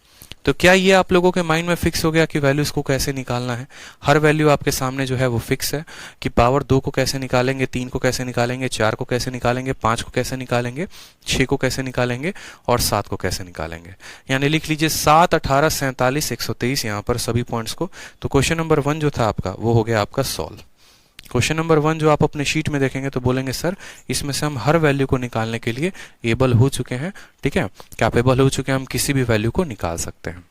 Speaker 1: तो क्या ये आप लोगों के माइंड में फिक्स हो गया कि वैल्यूज को कैसे निकालना है? हर वैल्यू आपके सामने जो है वो फिक्स है कि पावर 2 को कैसे निकालेंगे, 3 को कैसे निकालेंगे, 4 को कैसे निकालेंगे, 5 को कैसे निकालेंगे, 6 को कैसे निकालेंगे और 7 को कैसे निकालेंगे। यानी लिख लीजिए 7, 18, 47, 123 यहाँ पर सभी पॉइंट्स को। तो क्वेश्चन नंबर 1 जो था आपका वो हो गया आपका सॉल्व। क्वेश्चन नंबर 1 जो आप अपने शीट में देखेंगे तो बोलेंगे सर इसमें से हम हर वैल्यू को निकालने के लिए एबल हो चुके हैं। ठीक है, कैपेबल हो चुके हैं, हम किसी भी वैल्यू को निकाल सकते हैं।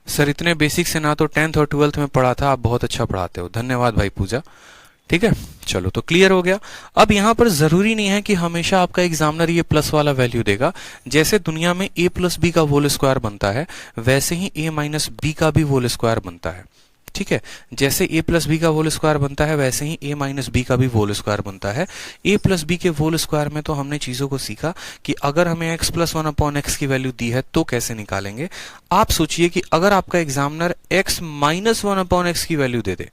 Speaker 1: सर इतने बेसिक से ना तो 10th और 12th में पढ़ा था, आप बहुत अच्छा पढ़ाते हो, धन्यवाद भाई पूजा। ठीक है, चलो तो क्लियर हो गया। अब यहाँ पर जरूरी नहीं है कि हमेशा आपका एग्जामिनर ये प्लस वाला वैल्यू देगा। जैसे दुनिया में a प्लस बी का होल स्क्वायर बनता है, वैसे ही a माइनस बी का भी होल स्क्वायर बनता है। ठीक है, जैसे a प्लस बी का होल स्क्वायर बनता है, वैसे ही a माइनस बी का भी होल स्क्वायर बनता है। a प्लस बी के होल स्क्वायर में तो हमने चीजों को सीखा कि अगर हमें x प्लस 1 अपॉन एक्स की वैल्यू दी है तो कैसे निकालेंगे। आप सोचिए कि अगर आपका examiner x minus 1 upon x की वैल्यू दे दे,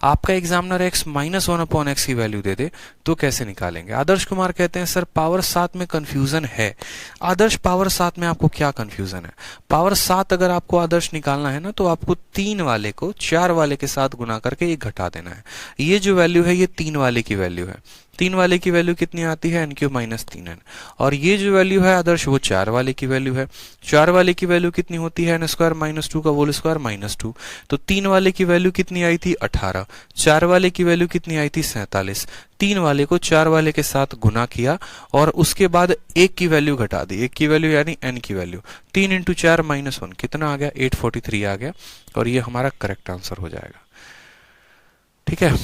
Speaker 1: आपका examiner x minus 1 upon x की वैल्यू दे दे, तो कैसे निकालेंगे? आदर्श कुमार कहते हैं सर पावर 7 में कंफ्यूजन है। आदर्श पावर 7 में आपको क्या कंफ्यूजन है? पावर 7 अगर आपको आदर्श निकालना है ना, तो आपको 3 वाले को 4 वाले के साथ गुना करके 1 घटा देना है। ये जो वैल्यू है ये 3 वाले की वैल्यू है। 3 वाले की वैल्यू कितनी आती है? N cube minus 3n। और ये जो वैल्यू है आदर्श वो 4 वाले की वैल्यू है। 4 वाले की वैल्यू कितनी होती है? एन स्क्वायर माइनस 2 का होल स्क्वायर माइनस 2। तो 3 वाले की वैल्यू कितनी आई थी? 18। 4 वाले की वैल्यू कितनी आई थी? 47। 3 वाले को 4 वाले के साथ गुना किया और उसके बाद 1 की वैल्यू घटा दी। 1 की वैल्यू यानी n की वैल्यू। 3 इंटू 4 माइनस 1 कितना आ गया? 843 आ गया। और ये हमारा करेक्ट आंसर हो जाएगा। ठीक है,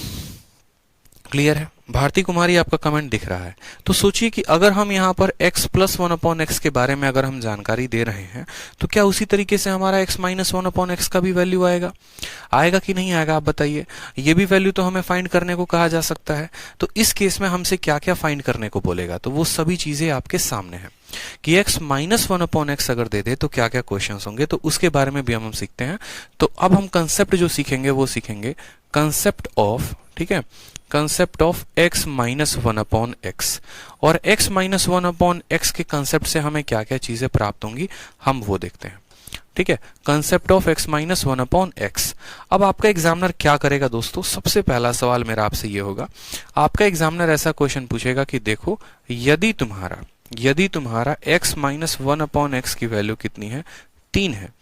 Speaker 1: क्लियर है? भारती कुमारी आपका कमेंट दिख रहा है। तो सोचिए कि अगर हम यहाँ पर x प्लस 1 अपॉन एक्स के बारे में अगर हम जानकारी दे रहे हैं, तो क्या उसी तरीके से हमारा x माइनस 1 अपॉन एक्स का भी वैल्यू आएगा? आएगा कि नहीं आएगा आप बताइए? ये भी वैल्यू तो हमें फाइंड करने को कहा जा सकता है। तो इस केस में हमसे क्या क्या फाइंड करने को बोलेगा? तो वो सभी चीजें आपके सामने है कि x माइनस 1 अपॉन एक्स अगर दे दे तो क्या क्या क्वेश्चन होंगे, तो उसके बारे में भी हम सीखते हैं। तो अब हम कंसेप्ट जो सीखेंगे वो सीखेंगे कंसेप्ट ऑफ, ठीक है, concept of x minus 1 upon x. और x माइनस 1 अपॉन एक्स के कंसेप्ट से हमें क्या क्या चीजें प्राप्त होंगी हम वो देखते हैं। ठीक है, concept of x minus 1 upon x. अब आपका एग्जामिनर क्या करेगा दोस्तों? सबसे पहला सवाल मेरा आपसे ये होगा, आपका एग्जामिनर ऐसा क्वेश्चन पूछेगा कि देखो यदि तुम्हारा x माइनस 1 अपॉन एक्स की वैल्यू कितनी है? 3 है।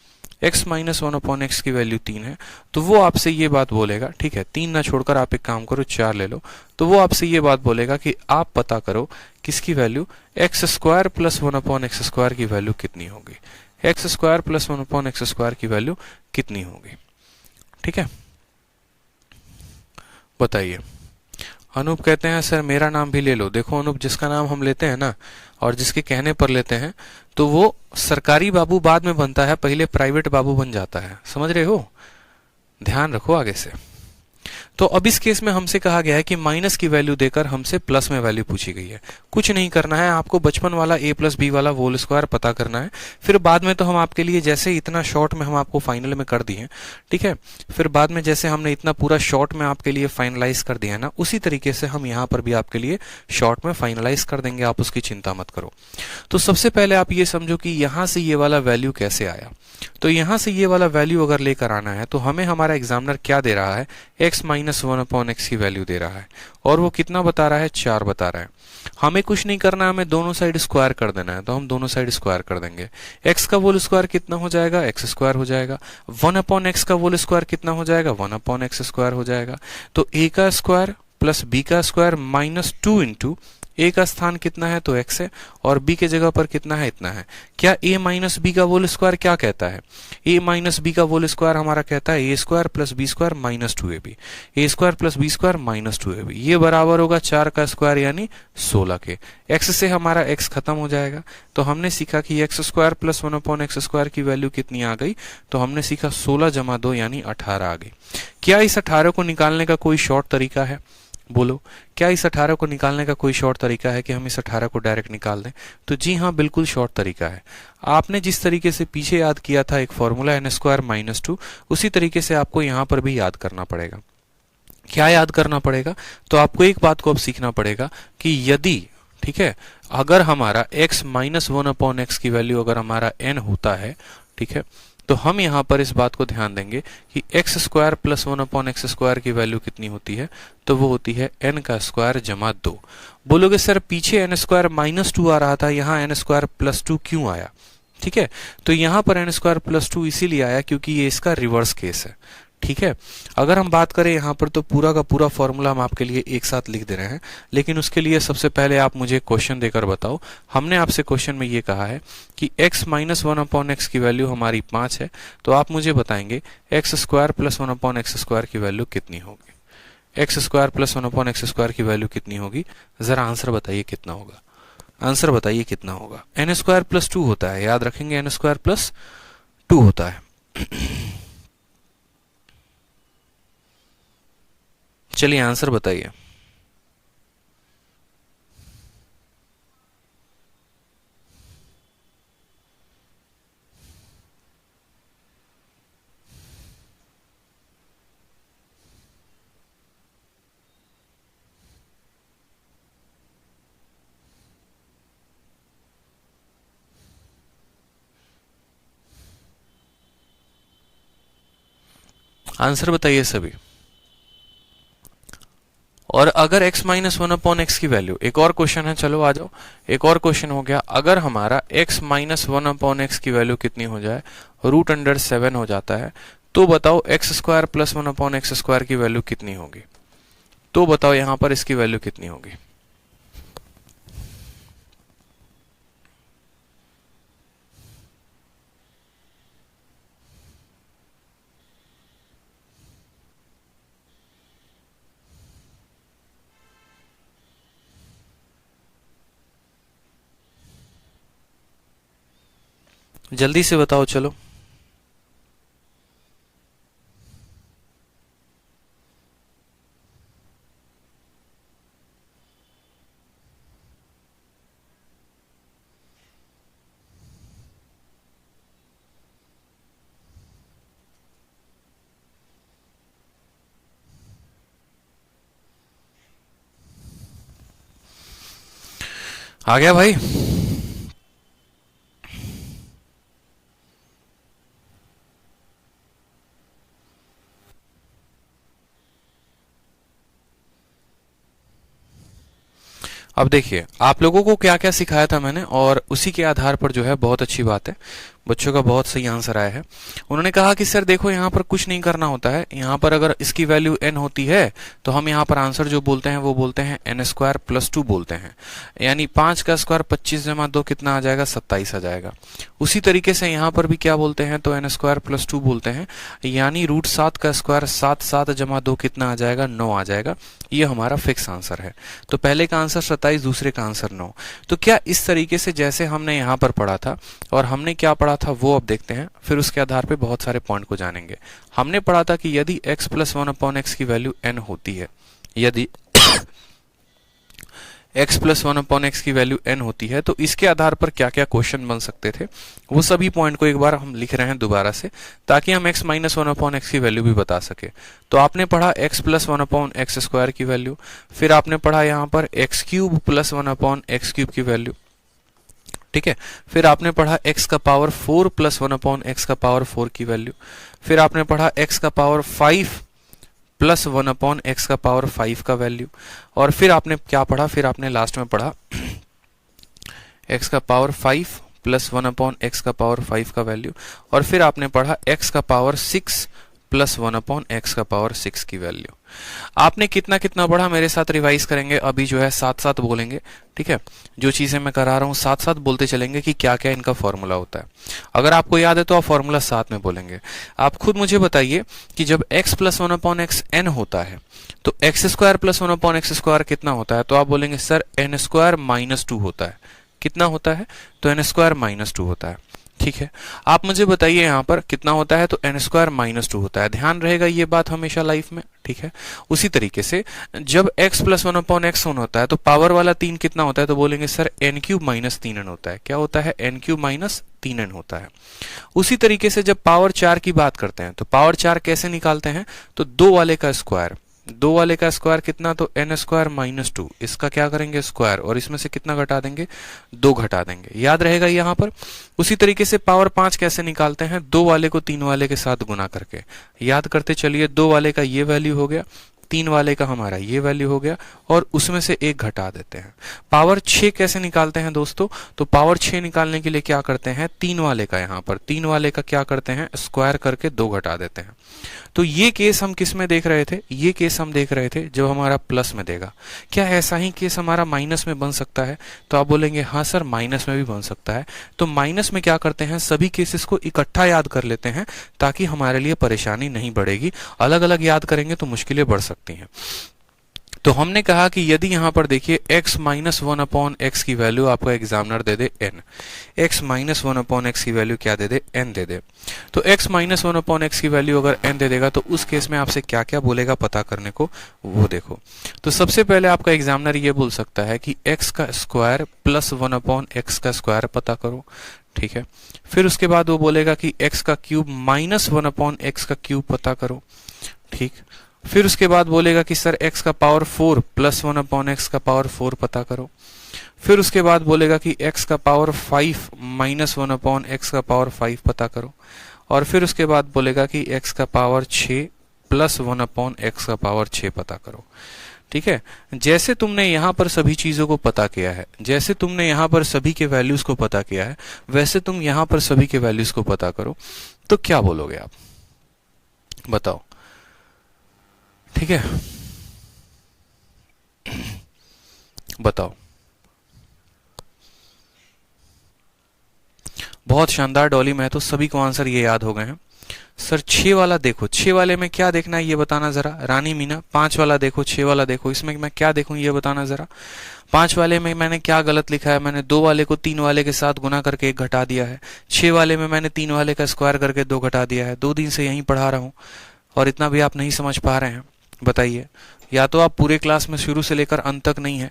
Speaker 1: x माइनस 1 अपॉन एक्स की वैल्यू 3 है, तो वो आपसे ये बात बोलेगा, ठीक है, 3 ना छोड़कर आप एक काम करो 4 ले लो, तो वो आपसे ये बात बोलेगा कि आप पता करो किसकी value, x square plus 1 upon x square की वैल्यू कितनी होगी। X square plus 1 upon x square की वैल्यू कितनी होगी? ठीक है, बताइए। अनूप कहते हैं सर मेरा नाम भी ले लो। देखो अनूप, जिसका नाम हम लेते हैं ना और जिसके कहने पर लेते हैं, तो वो सरकारी बाबू बाद में बनता है, पहले प्राइवेट बाबू बन जाता है। समझ रहे हो? ध्यान रखो आगे से। तो अब इस केस में हमसे कहा गया है कि माइनस की वैल्यू देकर हमसे प्लस में वैल्यू पूछी गई है। कुछ नहीं करना है, आपको बचपन वाला a प्लस बी वाला होल स्क्वायर पता करना है। फिर बाद में तो हम आपके लिए जैसे इतना शॉर्ट में हम आपको फाइनल में कर दिए, ठीक है, फिर बाद में जैसे हमने इतना पूरा शॉर्ट में आपके लिए फाइनलाइज कर दिया ना, उसी तरीके से हम यहाँ पर भी आपके लिए शॉर्ट में फाइनलाइज कर देंगे, आप उसकी चिंता मत करो। तो सबसे पहले आप ये समझो कि यहाँ से ये वाला वैल्यू कैसे आया। तो यहाँ से ये वाला वैल्यू अगर लेकर आना है तो हमें हमारा एग्जामिनर क्या दे रहा है? x माइनस 1 अपॉन एक्स की वैल्यू दे रहा है और वो कितना बता रहा है? 4 बता रहा है। हमें कुछ नहीं करना है, हमें दोनों साइड स्क्वायर कर देना है, तो हम दोनों साइड स्क्वायर कर देंगे। x का होल स्क्वायर कितना हो जाएगा? एक्स स्क्वायर हो जाएगा। 1 अपॉन एक्स का होल स्क्वायर कितना हो जाएगा? 1 अपॉन एक्स स्क्वायर हो जाएगा। तो a का स्क्वायर प्लस b का स्क्वायर माइनस 2 इंटू ए का स्थान कितना है तो x है और b के जगह पर कितना है इतना है। क्या a माइनस बी का होल स्क्वायर क्या कहता है? a माइनस बी का होल स्क्वायर हमारा कहता है a square plus b square minus 2ab, a square plus b square minus 2ab, ये बराबर होगा 4 का स्क्वायर यानी 16 के। x से हमारा x खत्म हो जाएगा। तो हमने सीखा कि x square plus 1/x square की वैल्यू कितनी आ गई, तो हमने सीखा 16 जमा 2 यानी 18 आ गई। क्या इस 18 को निकालने का कोई शॉर्ट तरीका है? बोलो, क्या इस 18 को निकालने का कोई शॉर्ट तरीका है कि हम इस 18 को डायरेक्ट निकाल दें? तो जी हाँ, बिल्कुल शॉर्ट तरीका है। आपने जिस तरीके से पीछे याद किया था एक फॉर्मूला n स्क्वायर माइनस 2, उसी तरीके से आपको यहाँ पर भी याद करना पड़ेगा। क्या याद करना पड़ेगा? तो आपको एक बात को अब सीखना पड़ेगा कि यदि, ठीक है, अगर हमारा x माइनस 1/x की वैल्यू अगर हमारा n होता है, ठीक है, तो हम यहाँ पर इस बात को ध्यान देंगे कि x square plus 1/x square की वैल्यू कितनी होती है, तो वो होती है n का स्क्वायर जमा 2। बोलोगे सर पीछे n स्क्वायर माइनस 2 आ रहा था, यहाँ n स्क्वायर प्लस 2 क्यों आया? ठीक है, तो यहाँ पर n स्क्वायर प्लस 2 इसीलिए आया क्योंकि ये इसका रिवर्स केस है। ठीक है, अगर हम बात करें यहाँ पर तो पूरा का पूरा फॉर्मूला हम आपके लिए एक साथ लिख दे रहे हैं, लेकिन उसके लिए सबसे पहले आप मुझे क्वेश्चन देकर बताओ। हमने आपसे क्वेश्चन में ये कहा है कि x माइनस 1/x की वैल्यू हमारी 5 है, तो आप मुझे बताएंगे x square plus 1/x square की वैल्यू कितनी होगी। X square plus 1/x square की वैल्यू कितनी होगी, जरा आंसर बताइए कितना होगा। आंसर बताइए कितना होगा। n स्क्वायर प्लस 2 होता है, याद रखेंगे n स्क्वायर प्लस 2 होता है। चलिए आंसर बताइए। आंसर बताइए सभी। और अगर x माइनस 1/x की वैल्यू, एक और क्वेश्चन है, चलो आ जाओ, एक और क्वेश्चन हो गया। अगर हमारा x माइनस 1/x की वैल्यू कितनी हो जाए, √7 हो जाता है, तो बताओ x square plus 1/x square की वैल्यू कितनी होगी। तो बताओ यहां पर इसकी वैल्यू कितनी होगी। जल्दी से बताओ चलो। आ गया भाई? अब देखिए आप लोगों को क्या क्या सिखाया था मैंने, और उसी के आधार पर जो है बहुत अच्छी बात है, बच्चों का बहुत सही आंसर आया है। उन्होंने कहा कि सर देखो यहाँ पर कुछ नहीं करना होता है, यहाँ पर अगर इसकी वैल्यू n होती है तो हम यहाँ पर आंसर जो बोलते हैं वो बोलते हैं n स्क्वायर प्लस 2 बोलते हैं, यानी 5 का स्क्वायर 25 जमा 2 कितना आ जाएगा, 27 आ जाएगा। उसी तरीके से यहाँ पर भी क्या बोलते हैं, तो n स्क्वायर प्लस 2 बोलते हैं, यानी √7 का स्क्वायर 7 जमा 2 कितना आ जाएगा, 9 आ जाएगा। ये हमारा फिक्स आंसर है। तो पहले का आंसर 27, दूसरे का आंसर 9। तो क्या इस तरीके से जैसे हमने यहाँ पर पढ़ा था और हमने क्या पढ़ा था वो अब देखते हैं, फिर उसके आधार पे बहुत सारे पॉइंट को जानेंगे। हमने पढ़ा था कि यदि x प्लस 1/x की वैल्यू n होती है, यदि x प्लस 1/x की वैल्यू n होती है, तो इसके आधार पर क्या क्या क्वेश्चन बन सकते थे, वो सभी पॉइंट को एक बार हम लिख रहे हैं दोबारा से, ताकि हम x माइनस 1/x की वैल्यू भी बता सके। तो आपने पढ़ा x प्लस 1/x स्क्वायर की वैल्यू, फिर आपने पढ़ा यहाँ पर x cube plus 1/x cube की वैल्यू, ठीक है, फिर आपने पढ़ा x का पावर 4 प्लस 1/x का पावर 4 की वैल्यू, फिर आपने पढ़ा x का पावर 5 प्लस 1/x का पावर 5 का वैल्यू, और फिर आपने क्या पढ़ा, फिर आपने लास्ट में पढ़ा x का पावर 5 प्लस 1/x का पावर 5 का वैल्यू, और फिर आपने पढ़ा x का पावर 6 प्लस 1/x का पावर 6 की वैल्यू। आपने कितना कितना पढ़ा मेरे साथ रिवाइज करेंगे, अभी जो है साथ साथ बोलेंगे, ठीक है। जो चीजें मैं करा रहा हूं साथ साथ बोलते चलेंगे कि क्या क्या इनका फॉर्मूला होता है। अगर आपको याद है तो आप फॉर्मूला साथ में बोलेंगे। आप खुद मुझे बताइए कि जब x प्लस 1/x n होता है तो x square plus 1/x square कितना होता है, तो आप बोलेंगे सर n स्क्वायर माइनस 2 होता है। कितना होता है, तो n स्क्वायर माइनस 2 होता है, ठीक है। आप मुझे बताइए यहाँ पर कितना होता है, तो n स्क्वायर माइनस 2 होता है। ध्यान रहेगा ये बात हमेशा लाइफ में, ठीक है। उसी तरीके से जब x प्लस 1/x होता है तो पावर वाला 3 कितना होता है, तो बोलेंगे sir n cube minus 3n होता है। क्या होता है, n क्यूब माइनस 3n होता है। उसी तरीके से जब पावर 4 की बात करते हैं तो पावर 4 कैसे निकालते हैं, तो 2 वाले का स्क्वायर, 2 वाले का स्क्वायर कितना, तो n स्क्वायर माइनस 2, इसका क्या करेंगे स्क्वायर, और इसमें से कितना घटा देंगे, 2 घटा देंगे। याद रहेगा यहाँ पर। उसी तरीके से पावर 5 कैसे निकालते हैं, 2 वाले को 3 वाले के साथ गुना करके। याद करते चलिए, 2 वाले का ये वैल्यू हो गया, 3 वाले का हमारा ये वैल्यू हो गया, और उसमें से 1 घटा देते हैं। पावर 6 कैसे निकालते हैं दोस्तों, तो पावर 6 निकालने के लिए क्या करते हैं, 3 वाले का, यहाँ पर 3 वाले का क्या करते हैं, स्क्वायर करके 2 घटा देते हैं। तो ये केस हम किस में देख रहे थे, ये केस हम देख रहे थे जब हमारा प्लस में देगा। क्या ऐसा ही केस हमारा माइनस में बन सकता है, तो आप बोलेंगे हाँ सर माइनस में भी बन सकता है। तो माइनस में क्या करते हैं, सभी केसेस को इकट्ठा याद कर लेते हैं ताकि हमारे लिए परेशानी नहीं बढ़ेगी। अलग अलग याद करेंगे तो मुश्किलें बढ़ सकती हैं। तो हमने कहा कि यदि यहां पर देखिए x माइनस 1/x की वैल्यू आपको एग्जामिनर दे दे n, x माइनस 1/x की वैल्यू क्या दे दे, n दे दे, तो x माइनस 1/x की वैल्यू अगर n दे देगा तो उस केस में आपसे क्या क्या बोलेगा पता करने को, वो देखो। तो सबसे पहले आपका एग्जामिनर ये बोल सकता है कि x का स्क्वायर प्लस 1/x का स्क्वायर पता करो, ठीक है। फिर उसके बाद वो बोलेगा कि x का क्यूब माइनस 1/x का क्यूब पता करो, ठीक। फिर उसके बाद बोलेगा कि सर x का पावर 4 प्लस 1/x का पावर 4 पता करो। फिर उसके बाद बोलेगा कि x का पावर 5 माइनस 1/x का पावर 5 पता करो। और फिर उसके बाद बोलेगा कि x का पावर 6 प्लस 1/x का पावर 6 पता करो, ठीक है। जैसे तुमने यहाँ पर सभी चीजों को पता किया है, जैसे तुमने यहाँ पर सभी के वैल्यूज को पता किया है, वैसे तुम यहाँ पर सभी के वैल्यूज को पता करो। तो क्या बोलोगे आप, बताओ, ठीक है। बताओ, बहुत शानदार डॉली, मैं तो सभी को आंसर ये याद हो गए हैं। सर 6 वाला देखो, 6 वाले में क्या देखना है ये बताना जरा। रानी मीना 5 वाला देखो, 6 वाला देखो, इसमें मैं क्या देखूं ये बताना जरा। 5 वाले में मैंने क्या गलत लिखा है, मैंने 2 वाले को 3 वाले के साथ गुना करके 1 घटा दिया है। 6 वाले में मैंने 3 वाले का स्क्वायर करके 2 घटा दिया है। 2 दिन से यहीं पढ़ा रहा हूं और इतना भी आप नहीं समझ पा रहे हैं, बताइए। या तो आप पूरे क्लास में शुरू से लेकर अंत तक नहीं है,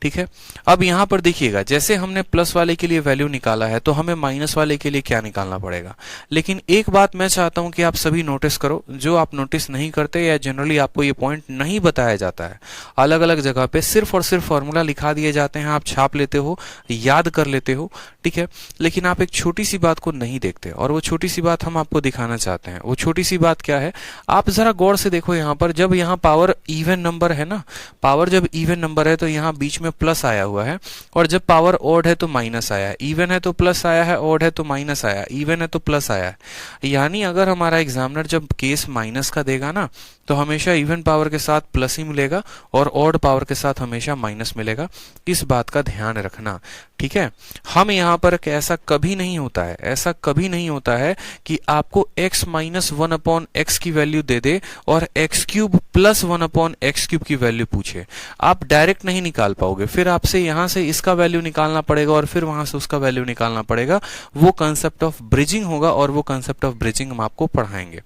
Speaker 1: ठीक है। अब यहां पर देखिएगा, जैसे हमने प्लस वाले के लिए वैल्यू निकाला है तो हमें माइनस वाले के लिए क्या निकालना पड़ेगा। लेकिन एक बात मैं चाहता हूं कि आप सभी नोटिस करो, जो आप नोटिस नहीं करते या जनरली आपको ये पॉइंट नहीं बताया जाता है, अलग अलग जगह पे सिर्फ और सिर्फ फॉर्मूला लिखा दिए जाते हैं, आप छाप लेते हो, याद कर लेते हो, ठीक है। लेकिन आप एक छोटी सी बात को नहीं देखते, और वो छोटी सी बात हम आपको दिखाना चाहते हैं। वो छोटी सी बात क्या है, आप जरा गौर से देखो। यहाँ पर जब यहाँ पावर इवन नंबर है ना, पावर जब इवन नंबर है तो यहाँ बीच में प्लस आया हुआ है, और जब पावर ऑड है तो माइनस आया है। इवन है तो प्लस आया है, ऑड है तो माइनस आया, इवन है तो प्लस आया है। यानी अगर हमारा एग्जामिनर जब केस माइनस का देगा ना तो हमेशा इवन पावर के साथ प्लस ही मिलेगा और ऑड पावर के साथ हमेशा माइनस मिलेगा। इस बात का ध्यान रखना, ठीक है। हम यहाँ पर ऐसा कभी नहीं होता है, ऐसा कभी नहीं होता है कि आपको x माइनस 1/x की वैल्यू दे दे और x cube plus 1/x cube की वैल्यू पूछे। आप डायरेक्ट नहीं निकाल पाओगे, फिर आपसे यहाँ से इसका वैल्यू निकालना पड़ेगा और फिर वहां से उसका वैल्यू निकालना पड़ेगा। वो कंसेप्ट ऑफ ब्रिजिंग होगा और वो कंसेप्ट ऑफ ब्रिजिंग हम आपको पढ़ाएंगे।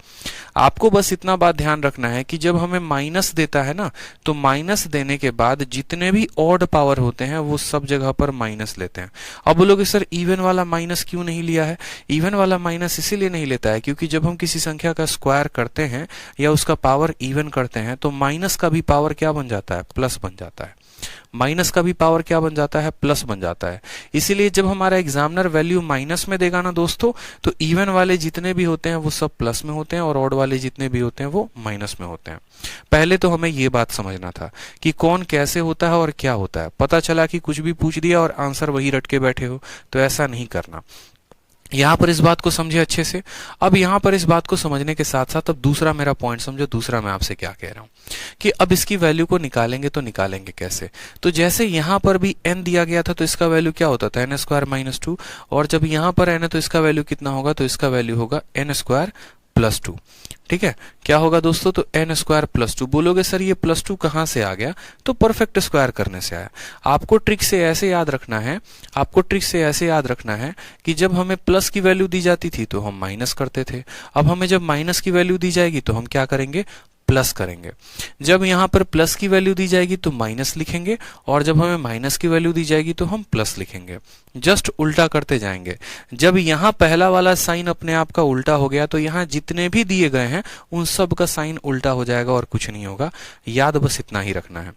Speaker 1: आपको बस इतना बात ध्यान रखना है कि जब हमें माइनस देता है ना, तो माइनस देने के बाद जितने भी ऑड पावर होते हैं वो सब जगह पर माइनस लेते हैं। अब बोलोगे सर इवन वाला माइनस क्यों नहीं लिया है। इवन वाला माइनस इसीलिए नहीं लेता है क्योंकि जब हम किसी संख्या का स्क्वायर करते हैं या उसका पावर इवन करते हैं तो माइनस का भी पावर क्या बन जाता है, प्लस बन जाता है। माइनस का भी पावर क्या बन जाता है, प्लस बन जाता है। इसीलिए जब हमारा एग्जामिनर वैल्यू माइनस में देगा ना दोस्तों, तो इवन वाले जितने भी होते हैं वो सब प्लस में होते हैं और ऑड वाले जितने भी होते हैं वो माइनस में होते हैं। पहले तो हमें ये बात समझना था कि कौन कैसे होता है और क्या होता है। पता चला कि कुछ भी पूछ दिया और आंसर वही रट के बैठे हो, तो ऐसा नहीं करना। यहां पर इस बात को समझे अच्छे से। अब यहां पर इस बात को समझने के साथ साथ अब दूसरा मेरा पॉइंट समझो, दूसरा मैं आपसे क्या कह रहा हूं कि अब इसकी वैल्यू को निकालेंगे तो निकालेंगे कैसे। तो जैसे यहां पर भी n दिया गया था तो इसका वैल्यू क्या होता था, n² - 2, और जब यहां पर n है तो इसका वैल्यू कितना होगा, तो इसका वैल्यू होगा n² + 2। ठीक है, क्या होगा दोस्तों, तो n² + 2। बोलोगे सर ये +2 कहां से आ गया, तो परफेक्ट स्क्वायर करने से आया। आपको ट्रिक से ऐसे याद रखना है, आपको ट्रिक से ऐसे याद रखना है कि जब हमें प्लस की वैल्यू दी जाती थी तो हम माइनस करते थे, अब हमें जब माइनस की वैल्यू दी जाएगी तो हम क्या करेंगे, प्लस करेंगे। जब यहां पर प्लस की वैल्यू दी जाएगी तो माइनस लिखेंगे, और जब हमें माइनस की वैल्यू दी जाएगी तो हम प्लस लिखेंगे। जस्ट उल्टा करते जाएंगे। जब यहां पहला वाला साइन अपने आप का उल्टा हो गया तो यहां जितने भी दिए गए हैं उन सब का साइन उल्टा हो जाएगा और कुछ नहीं होगा। याद बस इतना ही रखना है।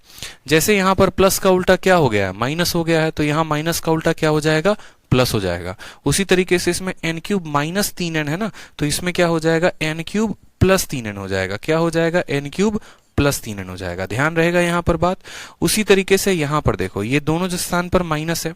Speaker 1: जैसे यहां पर प्लस का उल्टा क्या हो गया है, माइनस हो गया है, तो यहां माइनस का उल्टा क्या हो जाएगा, प्लस हो जाएगा। उसी तरीके से इसमें n³ - 3n है ना, तो इसमें क्या हो जाएगा, n³ + 3n हो जाएगा। क्या हो जाएगा, n³ + 3n हो जाएगा। ध्यान रहेगा यहां पर बात। उसी तरीके से यहां पर देखो, ये दोनों जो स्थान पर माइनस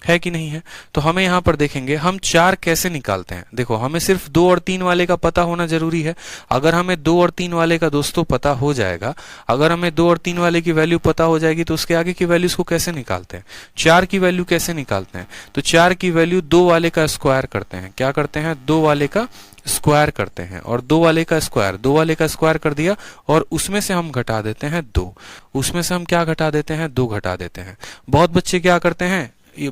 Speaker 1: है कि नहीं है, तो हमें यहां पर देखेंगे हम 4 कैसे निकालते हैं। देखो हमें सिर्फ 2 और 3 वाले का पता होना जरूरी है। अगर हमें 2 और 3 वाले का दोस्तों पता हो जाएगा, अगर हमें 2 और 3 वाले की वैल्यू पता हो जाएगी तो उसके आगे की वैल्यूज को कैसे निकालते हैं, 4 की वैल्यू कैसे निकालते हैं, तो 4 की वैल्यू 2 वाले का स्क्वायर करते हैं। क्या करते हैं, 2 वाले का स्क्वायर करते हैं, और 2 वाले का स्क्वायर, 2 वाले का स्क्वायर कर दिया और उसमें से हम घटा देते हैं 2। उसमें से हम क्या घटा देते हैं, 2 घटा देते हैं। बहुत बच्चे क्या करते हैं,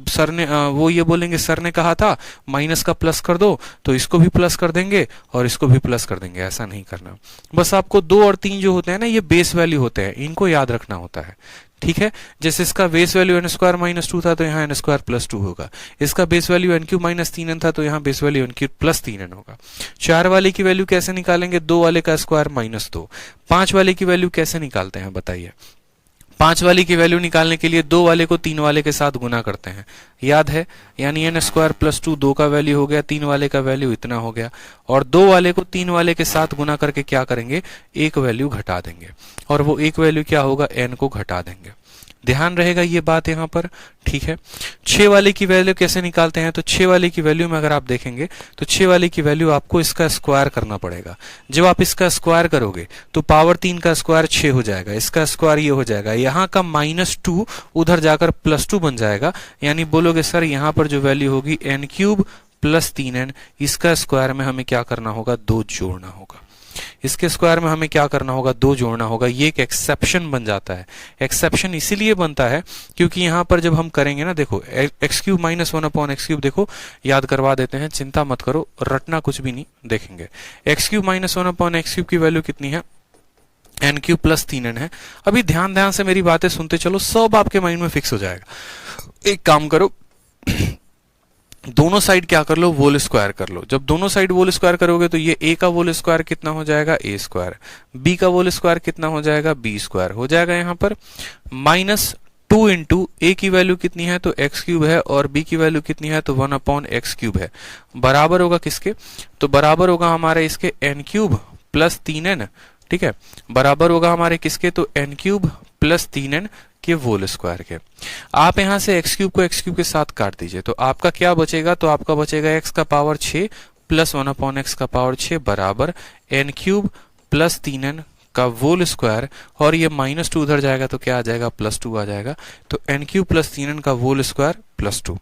Speaker 1: सर ने वो ये बोलेंगे सर ने कहा था माइनस का प्लस कर दो, तो इसको भी प्लस कर देंगे और इसको भी प्लस कर देंगे। ऐसा नहीं करना। बस आपको 2 और 3 जो होते हैं ना, ये बेस वैल्यू होते हैं, इनको याद रखना होता है। ठीक है, जैसे इसका बेस वैल्यू n² - 2 था तो यहाँ n² + 2 होगा। इसका बेस वैल्यू n³ - 3n था तो यहाँ बेस वैल्यू n³ + 3n होगा। 4 वाले की वैल्यू कैसे निकालेंगे, 2 वाले का स्क्वायर - 2। 5 वाले की वैल्यू कैसे निकालते हैं बताइए। 5 वाले की वैल्यू निकालने के लिए 2 वाले को 3 वाले के साथ गुना करते हैं, याद है, यानी n² + 2 2 का वैल्यू हो गया, 3 वाले का वैल्यू इतना हो गया, और 2 वाले को 3 वाले के साथ गुना करके क्या करेंगे, एक वैल्यू घटा देंगे, और वो एक वैल्यू क्या होगा, n को घटा देंगे। ध्यान रहेगा ये बात यहां पर। ठीक है, 6 वाले की वैल्यू कैसे निकालते हैं, तो 6 वाले की वैल्यू में अगर आप देखेंगे तो 6 वाले की वैल्यू आपको इसका स्क्वायर करना पड़ेगा। जब आप इसका स्क्वायर करोगे तो पावर 3 का स्क्वायर 6 हो जाएगा, इसका स्क्वायर ये हो जाएगा, यहाँ का -2 उधर जाकर +2 बन जाएगा। यानी बोलोगे सर यहाँ पर जो वैल्यू होगी n³ + 3n, इसका स्क्वायर में हमें क्या करना होगा, 2 जोड़ना होगा। इसके स्क्वायर में हमें क्या करना होगा, 2 जोड़ना होगा। ये एक एक्सेप्शन बन जाता है। एक्सेप्शन इसीलिए बनता है क्योंकि यहां पर जब हम करेंगे ना, देखो x³ - 1/x³, देखो याद करवा देते हैं, चिंता मत करो, रटना कुछ भी नहीं, देखेंगे। x³ - 1/x³ की वैल्यू कितनी है, n³ + 3n है। अभी ध्यान से मेरी बातें सुनते चलो, सब आपके माइंड में फिक्स हो जाएगा। एक काम करो, दोनों साइड क्या कर लो, वोल स्क्वायर कर लो। जब दोनों साइड वोल स्क्वायर करोगे तो ये a का वोल स्क्वायर कितना हो जाएगा, a², b का वोल स्क्वायर कितना हो जाएगा, b² हो जाएगा। यहाँ पर -2 इंटू a की वैल्यू कितनी है, तो x³ है, और b की वैल्यू कितनी है, तो 1/x³ है। बराबर होगा किसके, तो बराबर होगा हमारे इसके n³ + 3n। ठीक है, बराबर होगा हमारे किसके, तो n³ + 3n के वोल स्क्वायर के। आप यहां से x³ को x³ के साथ काट दीजिए तो आपका क्या बचेगा, तो आपका बचेगा x का पावर 6 + 1/x का पावर 6 बराबर n³ + 3n का वोल स्क्वायर, और ये -2 उधर जाएगा तो क्या आ जाएगा, +2 आ जाएगा। तो n³ + 3n का वोल स्क्वायर +2।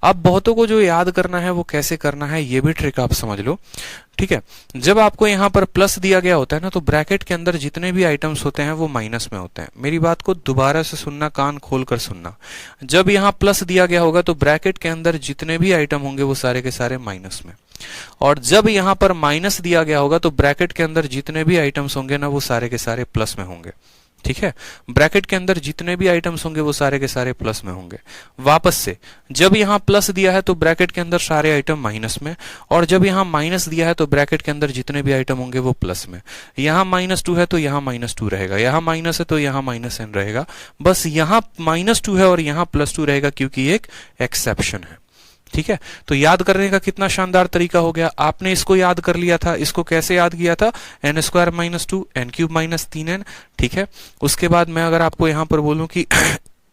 Speaker 1: अब बहुतों को जो याद करना है वो कैसे करना है, ये भी ट्रिक आप समझ लो। ठीक है, जब आपको यहाँ पर प्लस दिया गया होता है ना, तो ब्रैकेट के अंदर जितने भी आइटम्स होते हैं वो माइनस में होते हैं। मेरी बात को दोबारा से सुनना, कान खोलकर सुनना। जब यहाँ प्लस दिया गया होगा तो ब्रैकेट के अंदर जितने भी आइटम होंगे वो सारे के सारे माइनस में, और जब यहाँ पर माइनस दिया गया होगा तो ब्रैकेट के अंदर जितने भी आइटम्स होंगे ना वो सारे के सारे प्लस में होंगे। ठीक है, ब्रैकेट के अंदर जितने भी आइटम्स होंगे वो सारे के सारे प्लस में होंगे। वापस से, जब यहाँ प्लस दिया है तो ब्रैकेट के अंदर सारे आइटम माइनस में, और जब यहाँ माइनस दिया है तो ब्रैकेट के अंदर जितने भी आइटम होंगे वो प्लस में। यहाँ -2 है तो यहाँ -2 रहेगा, यहाँ माइनस है तो यहाँ -n रहेगा। बस यहाँ -2 है और यहाँ +2 रहेगा क्योंकि एक एक्सेप्शन है। ठीक है, तो याद करने का कितना शानदार तरीका हो गया। आपने इसको याद कर लिया था, इसको कैसे याद किया था, n² - 2 n³ - 3n। ठीक है, उसके बाद मैं अगर आपको यहां पर बोलूं कि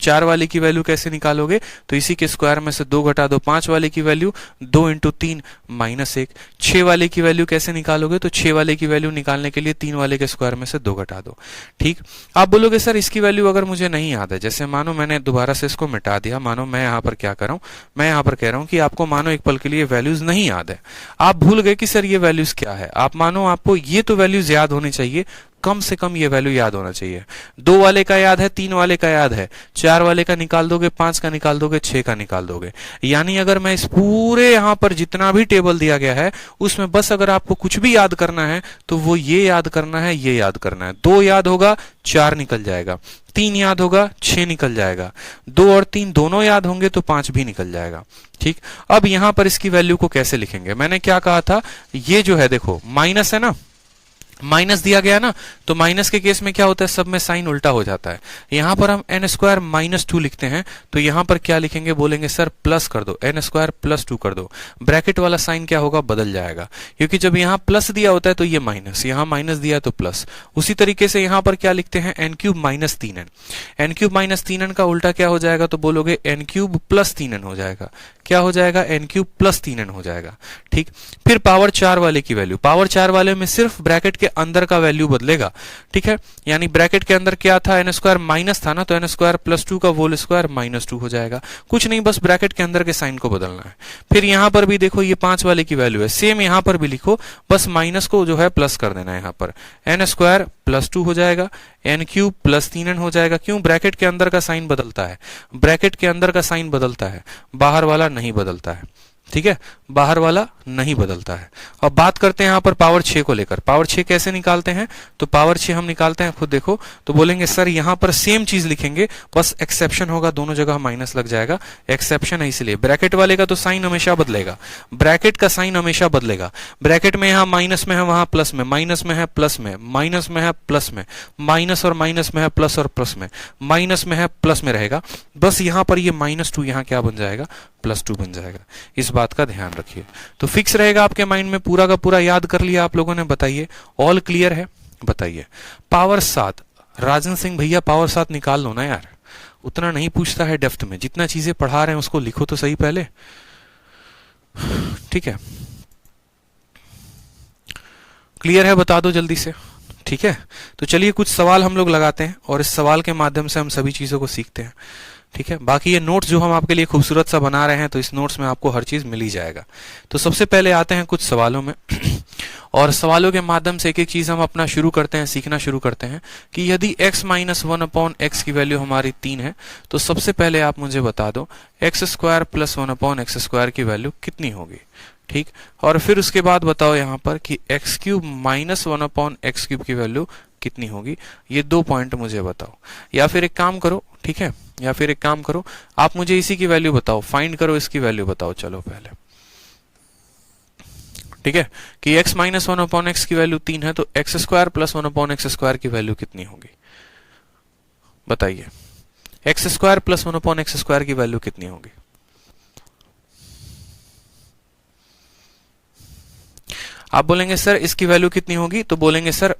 Speaker 1: 4 वाले की वैल्यू कैसे निकालोगे, तो इसी के स्क्वायर में से 2 घटा दो 5 वाले की वैल्यू, 2 इंटू 3 -1। 6 वाले की वैल्यू कैसे निकालोगे, तो 6 वाले की वैल्यू निकालने के लिए 3 वाले के स्क्वायर में से 2 घटा दो। ठीक, आप बोलोगे सर इसकी वैल्यू अगर मुझे नहीं याद है, जैसे मानो मैंने दोबारा से इसको मिटा दिया, मानो मैं यहाँ पर क्या कर रहा हूँ, मैं यहाँ पर कह रहा हूँ कि आपको मानो एक पल के लिए वैल्यूज नहीं याद है, आप भूल गए कि सर ये वैल्यूज क्या है, आप मानो आपको ये तो वैल्यूज याद होनी चाहिए, कम से कम ये वैल्यू याद होना चाहिए। 2 वाले का याद है, 3 वाले का याद है, 4 वाले का निकाल दोगे, 5 का निकाल दोगे, 6 का निकाल दोगे। यानी अगर मैं इस पूरे यहां पर जितना भी टेबल दिया गया है उसमें बस अगर आपको कुछ भी याद करना है तो वो ये याद करना है, ये याद करना है। 2 याद होगा 4 निकल जाएगा, 3 याद होगा 6 निकल जाएगा, 2 और 3 दोनों याद होंगे तो 5 भी निकल जाएगा। ठीक, अब यहां पर इसकी वैल्यू को कैसे लिखेंगे, मैंने क्या कहा था, ये जो है देखो माइनस है ना, माइनस दिया गया ना, तो माइनस के केस में क्या होता है, सब में साइन उल्टा हो जाता है। यहां पर हम n स्क्वायर -2 लिखते हैं, तो यहां पर क्या लिखेंगे, बोलेंगे सर प्लस कर दो, n स्क्वायर +2 कर दो, ब्रैकेट वाला साइन क्या होगा, बदल जाएगा, क्योंकि जब यहां प्लस दिया होता है तो ये माइनस, यहां माइनस दिया तो प्लस। उसी तरीके से यहां पर क्या लिखते हैं, n³ -3n, n³ -3n का उल्टा क्या हो जाएगा, तो बोलोगे n³ +3n हो जाएगा, क्या हो जाएगा, n³ +3n हो जाएगा। ठीक, फिर पावर 4 वाले की वैल्यू, पावर 4 वाले में सिर्फ ब्रैकेट के अंदर का वैल्यू बदलेगा। ठीक है, यानी ब्रैकेट के अंदर क्या था, n स्क्वायर माइनस था ना, तो n स्क्वायर +2 का होल स्क्वायर -2 हो जाएगा। कुछ नहीं, बस ब्रैकेट के अंदर के साइन को बदलना है। फिर यहां पर भी देखो ये 5 वाले की वैल्यू है, सेम यहां पर भी लिखो, बस माइनस को जो है प्लस कर देना है। यहां पर n स्क्वायर +2 हो जाएगा, n³ +3n हो जाएगा। क्यों, ब्रैकेट के अंदर का साइन बदलता है, ब्रैकेट के अंदर का साइन बदलता है, बाहर वाला नहीं बदलता है। ठीक है, बाहर वाला नहीं बदलता है। अब बात करते हैं यहां पर पावर 6 को लेकर, पावर 6 कैसे निकालते हैं, तो पावर 6 हम निकालते हैं खुद देखो, तो बोलेंगे सर यहां पर सेम चीज लिखेंगे, बस एक्सेप्शन होगा, दोनों जगह माइनस लग जाएगा, एक्सेप्शन है इसलिए। ब्रैकेट वाले का तो साइन हमेशा बदलेगा, ब्रैकेट का साइन हमेशा बदलेगा, ब्रैकेट में यहां माइनस में है, वहां प्लस में, माइनस में है प्लस में, माइनस में है प्लस में, माइनस और माइनस में है प्लस और प्लस में, माइनस में है प्लस में रहेगा, बस यहां पर ये -2 यहां क्या बन जाएगा, +2 बन जाएगा। इस बात का ध्यान रखिए, तो फिक्स रहेगा आपके माइंड में, पूरा का पूरा याद कर लिया आप लोगों ने, बताइए ऑल क्लियर है, बताइए। पावर 7, राजन सिंह भैया पावर 7 निकाल लो ना यार, उतना नहीं पूछता है डेप्थ में, जितना चीजें पढ़ा रहे हैं उसको लिखो तो सही पहले। ठीक है, क्लियर है, बता दो जल्दी से। ठीक है, तो चलिए कुछ सवाल हम लोग लगाते हैं और इस सवाल के माध्यम से हम सभी चीजों को सीखते हैं। ठीक है, बाकी ये नोट्स जो हम आपके लिए खूबसूरत सा बना रहे हैं, तो इस नोट्स में आपको हर चीज मिल ही जाएगा। तो सबसे पहले आते हैं कुछ सवालों में और सवालों के माध्यम से एक एक चीज हम अपना शुरू करते हैं, सीखना शुरू करते हैं कि यदि x - 1/x की वैल्यू हमारी 3 है, तो सबसे पहले आप मुझे बता दो x² + 1/x² की वैल्यू कितनी होगी। ठीक, और फिर उसके बाद बताओ यहां पर कि x³ - 1/x³ की वैल्यू कितनी होगी। ये 2 पॉइंट मुझे बताओ, या फिर एक काम करो, ठीक है, या फिर एक काम करो, आप मुझे इसी की वैल्यू बताओ, फाइंड करो इसकी वैल्यू बताओ। चलो पहले, ठीक है, कि x - 1/x की वैल्यू 3 है, तो x² + 1/x² की वैल्यू कितनी होगी, बताइए। x² + 1/x² की वैल्यू कितनी होगी। आप बोलेंगे सर इसकी वैल्यू कितनी होगी, तो बोलेंगे सर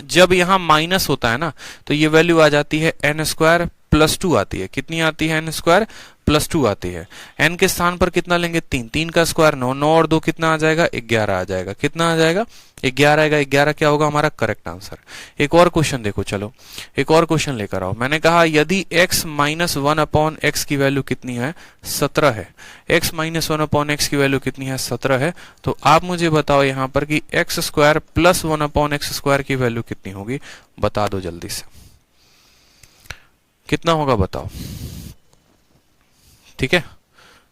Speaker 1: जब यहां माइनस होता है ना, तो ये वैल्यू आ जाती है n² +2 आती है। कितनी आती है, n² +2 आती है। n के स्थान पर कितना लेंगे, 3, 3 का स्क्वायर 9, 9 और 2 कितना आ जाएगा, 11 आ जाएगा। कितना आ जाएगा, 11 आएगा। 11 क्या होगा हमारा करेक्ट आंसर। एक और क्वेश्चन देखो, चलो एक और क्वेश्चन लेकर आओ। मैंने कहा यदि x - 1/x की वैल्यू कितनी है, 17 है। x - 1/x की वैल्यू कितनी है, 17 है। तो आप मुझे बताओ यहां पर कि x² + 1/x² की वैल्यू कितनी होगी, बता दो जल्दी से, कितना होगा बताओ। ठीक है,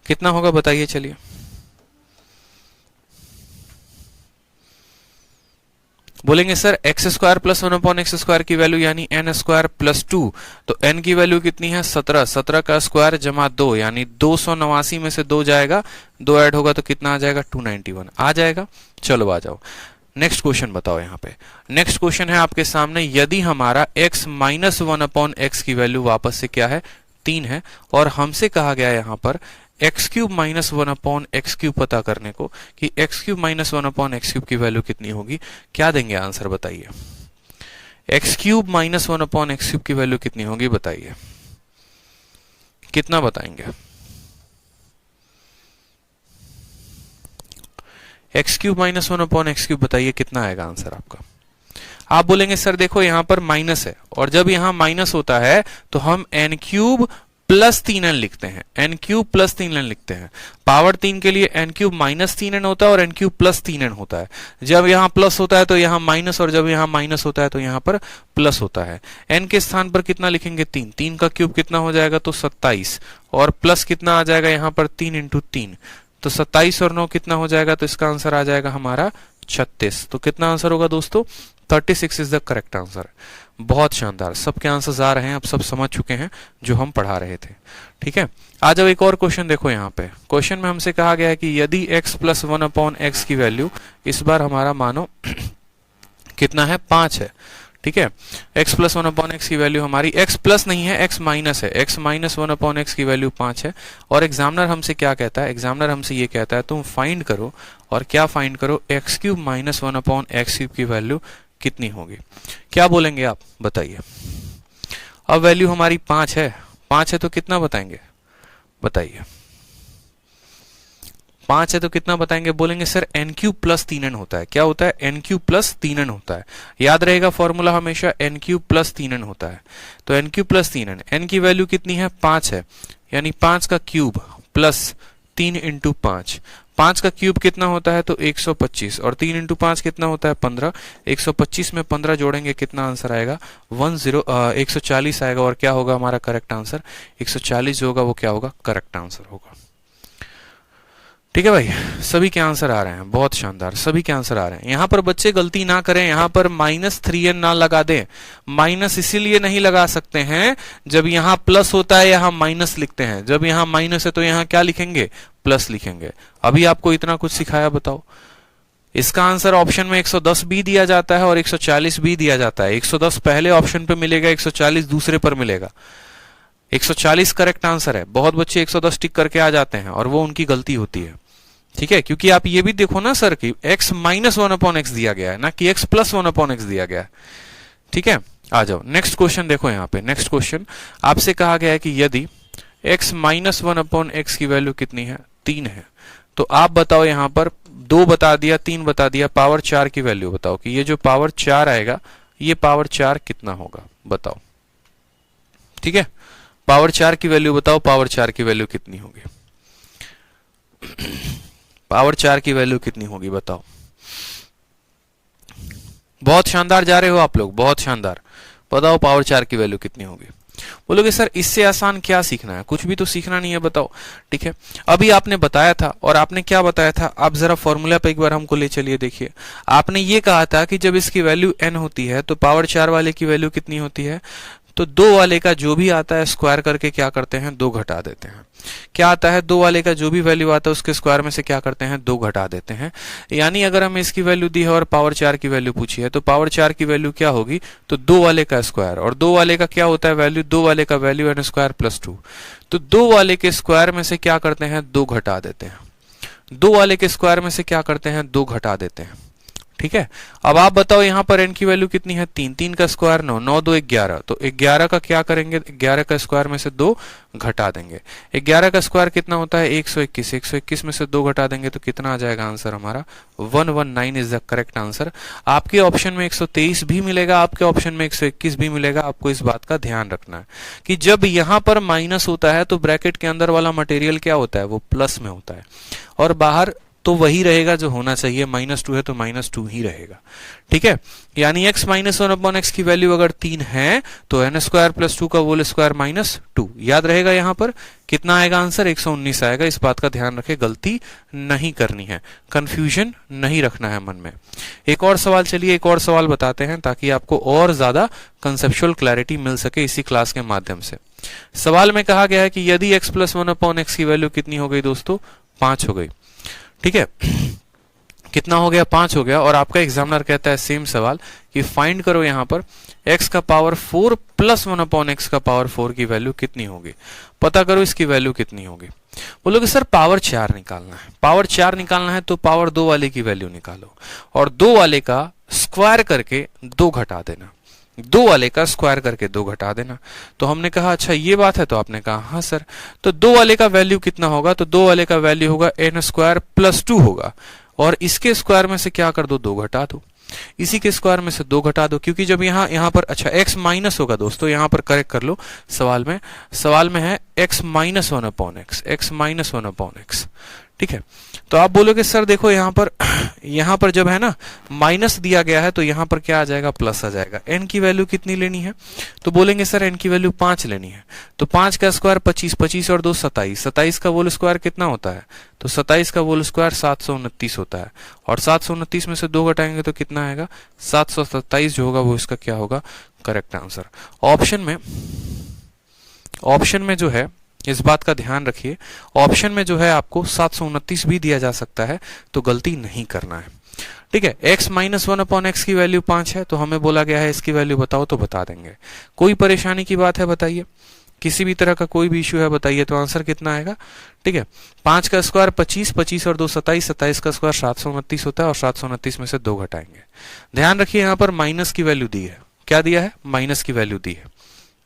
Speaker 1: कितना होगा बताइए, चलिए। बोलेंगे सर x² + 1/x² की वैल्यू यानी n² + 2, तो n की वैल्यू कितनी है, 17। 17 का स्क्वायर जमा 2 यानी 289 में से 2 जाएगा, 2 ऐड होगा तो कितना आ जाएगा, 291 आ जाएगा। चलो आ जाओ, नेक्स्ट क्वेश्चन बताओ। यहाँ पे नेक्स्ट क्वेश्चन है आपके सामने, यदि हमारा x - 1/x की वैल्यू वापस से क्या है, 3 है, और हमसे कहा गया यहाँ पर x³ - 1/x³ पता करने को कि x³ - 1/x³ की वैल्यू कितनी होगी। क्या देंगे आंसर बताइए, x³ - 1/x³ की वैल्यू कितनी होगी बताइए। कितना बताएंगे? X cube minus 1 upon x cube, बताइए कितना आएगा आंसर आपका? आप बोलेंगे सर देखो यहां पर माइनस है, और जब यहां माइनस होता है तो हम एन क्यूब प्लस 3n लिखते हैं, एन क्यूब प्लस 3n लिखते हैं। पावर 3 के लिए एन क्यूब माइनस 3n होता है और एन क्यूब प्लस 3n होता है। जब यहां प्लस होता है तो यहां माइनस, और जब यहां माइनस होता है तो यहां पर प्लस होता है। n के स्थान पर कितना लिखेंगे? 3। 3 का क्यूब कितना हो जाएगा? तो 27, और प्लस कितना आ जाएगा यहां पर? 3 इंटू 3, तो 27 और 9 कितना हो जाएगा? तो इसका आंसर आ जाएगा हमारा 36। तो कितना आंसर होगा दोस्तों? 36 इज द करेक्ट आंसर। बहुत शानदार, सबके आंसर्स आ रहे हैं, आप सब समझ चुके हैं जो हम पढ़ा रहे थे। ठीक है, आ जाओ एक और क्वेश्चन देखो। यहाँ पे क्वेश्चन में हमसे कहा गया है कि यदि x प्लस 1 अपॉन एक्स की वैल्यू इस बार हमारा मानो कितना है? 5 है। ठीक है, x प्लस 1 अपॉन एक्स की वैल्यू हमारी x प्लस नहीं है, x माइनस है, x माइनस 1 अपॉन एक्स की वैल्यू 5 है। और एग्जामिनर हमसे क्या कहता है? एग्जामिनर हमसे ये कहता है तुम फाइंड करो, और क्या फाइंड करो? X cube minus 1 upon x cube की वैल्यू कितनी होगी? क्या बोलेंगे आप? बताइए। अब वैल्यू हमारी 5 है, 5 है तो कितना बताएंगे? बताइए। 5 है तो कितना बताएंगे? बोलेंगे sir N cube plus 3n होता है। क्या होता है? एन क्यूब प्लस 3n होता है। याद रहेगा फॉर्मूला हमेशा एन क्यूब प्लस 3n होता है। तो n cube plus 3n, n की वैल्यू कितनी है? 5 है, यानी 5 का क्यूब प्लस 3 इंटू 5। 5 का क्यूब कितना होता है? तो 125, और 3 इंटू 5 कितना होता है? 15। 125 में 15 जोड़ेंगे, कितना आंसर आएगा? 140 आएगा। और क्या होगा हमारा करेक्ट आंसर? 140 जो होगा वो क्या होगा? करेक्ट आंसर होगा। ठीक है भाई, सभी के आंसर आ रहे हैं, बहुत शानदार, सभी के आंसर आ रहे हैं। यहां पर बच्चे गलती ना करें, यहां पर -3n ना लगा दें। माइनस इसीलिए नहीं लगा सकते हैं, जब यहां प्लस होता है यहां माइनस लिखते हैं, जब यहां माइनस है तो यहां क्या लिखेंगे? प्लस लिखेंगे। अभी आपको इतना कुछ सिखाया, बताओ। इसका आंसर ऑप्शन में 110 भी दिया जाता है और 140 भी दिया जाता है। 110 पहले ऑप्शन पे मिलेगा, 140 दूसरे पर मिलेगा। 140 करेक्ट आंसर है। बहुत बच्चे 110 टिक करके आ जाते हैं और वो उनकी गलती होती है। ठीक है, क्योंकि आप ये भी देखो ना सर कि x माइनस 1 अपॉन एक्स दिया गया है, ना कि x प्लस 1 अपॉन एक्स दिया गया है। ठीक है, आ जाओ नेक्स्ट क्वेश्चन देखो। यहाँ पे नेक्स्ट क्वेश्चन आपसे कहा गया है कि यदि x माइनस 1 अपॉन एक्स की वैल्यू कितनी है? 3 है। तो आप बताओ, यहाँ पर 2 बता दिया, 3 बता दिया, पावर 4 की वैल्यू बताओ कि ये जो पावर 4 आएगा ये पावर 4 कितना होगा? बताओ। ठीक है, पावर 4 की वैल्यू बताओ, पावर 4 की वैल्यू कितनी होगी? पावर 4 की वैल्यू कितनी होगी बताओ। बहुत शानदार जा रहे हो आप लोग, बहुत शानदार। बताओ पावर 4 की वैल्यू कितनी होगी? बोलोगे सर इससे आसान क्या सीखना है? कुछ भी तो सीखना नहीं है, बताओ। ठीक है, अभी आपने बताया था, और आपने क्या बताया था? आप जरा फॉर्मूला पे एक बार हमको ले चलिए। देखिए, आपने ये कहा था कि जब इसकी वैल्यू n होती है तो पावर 4 वाले की वैल्यू कितनी होती है? तो 2 वाले का जो भी आता है स्क्वायर करके क्या करते हैं? 2 घटा देते हैं। क्या आता है? 2 वाले का जो भी वैल्यू आता है उसके स्क्वायर में से क्या करते हैं? 2 घटा देते हैं। यानी अगर हमें इसकी वैल्यू दी है और पावर 4 की वैल्यू पूछी है, तो पावर 4 की वैल्यू क्या होगी? तो 2 वाले का स्क्वायर, और 2 वाले का क्या होता है वैल्यू? 2 वाले का वैल्यू n स्क्वायर प्लस 2। तो 2 वाले के स्क्वायर में से क्या करते हैं? 2 घटा देते हैं। 2 वाले के स्क्वायर में से क्या करते हैं? 2 घटा देते हैं। ठीक है, अब आप बताओ यहाँ पर n की वैल्यू कितनी है? 3। 3 का स्क्वायर 9, 9 2 11, तो 11 का क्या करेंगे? 11 का स्क्वायर में से 2 घटा देंगे। 11 का स्क्वायर कितना होता है? 121। 121 में से 2 घटा देंगे तो कितना आ जाएगा आंसर हमारा? 119 इज द करेक्ट आंसर। आपके ऑप्शन में 123 भी मिलेगा, आपके ऑप्शन में 121 भी मिलेगा। आपको इस बात का ध्यान रखना है कि जब यहाँ पर माइनस होता है तो ब्रैकेट के अंदर वाला मटेरियल क्या होता है? वो प्लस में होता है, और बाहर तो वही रहेगा जो होना चाहिए। -2 है तो -2 ही रहेगा। ठीक है, यानी x माइनस 1 अपॉन एक्स की वैल्यू अगर 3 है तो n स्क्वायर प्लस 2 का होल स्क्वायर -2। याद रहेगा यहाँ पर कितना आएगा आंसर? 119 आएगा। इस बात का ध्यान रखें, गलती नहीं करनी है, कंफ्यूजन नहीं रखना है मन में। एक और सवाल, चलिए एक और सवाल बताते हैं ताकि आपको और ज्यादा कंसेप्चुअल क्लैरिटी मिल सके इसी क्लास के माध्यम से। सवाल में कहा गया है कि यदि x प्लस 1 अपॉन एक्स की वैल्यू कितनी हो गई दोस्तों? 5 हो गई। ठीक है, कितना हो गया? 5 हो गया। और आपका एग्जामिनर कहता है सेम सवाल कि फाइंड करो यहाँ पर x का पावर 4 प्लस 1 अपॉन एक्स का पावर 4 की वैल्यू कितनी होगी? पता करो इसकी वैल्यू कितनी होगी। बोलोगे सर पावर 4 निकालना है। पावर 4 निकालना है तो पावर 2 वाले की वैल्यू निकालो, और 2 वाले का स्क्वायर करके 2 घटा देना। दो वाले का स्क्वायर करके दो घटा देना। तो हमने कहा अच्छा ये बात है, तो आपने कहा हाँ सर। तो दो वाले का वैल्यू कितना होगा, तो दो वाले का वैल्यू होगा n स्क्वायर प्लस 2 होगा, और इसके स्क्वायर में से क्या कर दो, दो घटा दो, इसी के स्क्वायर में से दो घटा दो, क्योंकि जब यहां पर अच्छा x माइनस होगा दोस्तों, यहां पर करेक्ट कर लो, सवाल में है x minus 1 upon x, x minus 1 upon x, ठीक है। तो आप बोलोगे सर देखो यहां पर जब है ना माइनस दिया गया है तो यहां पर क्या आ जाएगा, प्लस आ जाएगा। n की वैल्यू कितनी लेनी है, तो बोलेंगे सर n की वैल्यू 5 लेनी है। तो 5 का स्क्वायर 25, 25 और 2 27, 27 का होल स्क्वायर कितना होता है, तो 27 का होल स्क्वायर 729 होता है, और 729 में से 2 घटाएंगे तो कितना आएगा, 727 जो होगा वो इसका क्या होगा, करेक्ट आंसर। ऑप्शन में जो है, इस बात का ध्यान रखिए, ऑप्शन में जो है आपको 729 भी दिया जा सकता है, तो गलती नहीं करना है, ठीक है। x माइनस 1 अपॉन एक्स की वैल्यू 5 है, तो हमें बोला गया है इसकी वैल्यू बताओ, तो बता देंगे। कोई परेशानी की बात है बताइए, किसी भी तरह का कोई भी इश्यू है बताइए, तो आंसर कितना आएगा, ठीक है। 5 का स्क्वायर 25, 25 और 2 27, 27 का स्क्वायर 729 होता है, और 729 में से 2 घटाएंगे। ध्यान रखिए यहाँ पर माइनस की वैल्यू दी है, क्या दिया है, माइनस की वैल्यू दी है,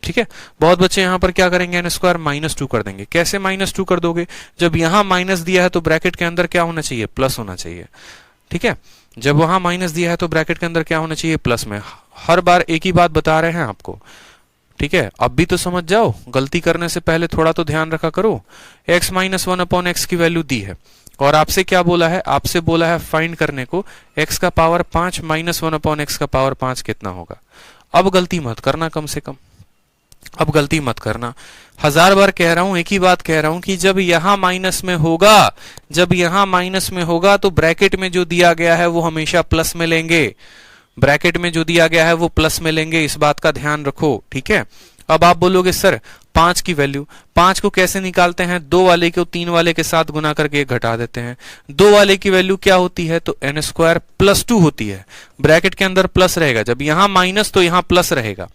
Speaker 1: ठीक है। बहुत बच्चे यहां पर क्या करेंगे, n स्क्वायर माइनस 2 कर देंगे। कैसे माइनस 2 कर दोगे, जब यहां माइनस दिया है तो ब्रैकेट के अंदर क्या होना चाहिए, प्लस होना चाहिए, ठीक है। जब वहां माइनस दिया है तो ब्रैकेट के अंदर क्या होना चाहिए, प्लस में। हर बार एक ही बात बता रहे हैं आपको, ठीक है। अब भी तो समझ जाओ, गलती करने से पहले थोड़ा तो ध्यान रखा करो। x माइनस 1 अपॉन एक्स की वैल्यू दी है, और आपसे क्या बोला है, आपसे बोला है फाइंड करने को x का पावर 5 माइनस 1 अपॉन एक्स का पावर 5 कितना होगा। अब गलती मत करना, कम से कम अब गलती मत करना। 1000 बार कह रहा हूं, एक ही बात कह रहा हूं कि जब यहां माइनस में होगा, तो ब्रैकेट में जो दिया गया है वो हमेशा प्लस में लेंगे, ब्रैकेट में जो दिया गया है वो प्लस में लेंगे, इस बात का ध्यान रखो, ठीक है। अब आप बोलोगे सर 5 की वैल्यू, 5 को कैसे निकालते हैं, 2 वाले को 3 वाले के साथ गुना करके घटा देते हैं। 2 वाले की वैल्यू क्या होती है, तो n स्क्वायर प्लस 2 होती है, ब्रैकेट के अंदर प्लस रहेगा, जब यहां माइनस तो यहां प्लस रहेगा।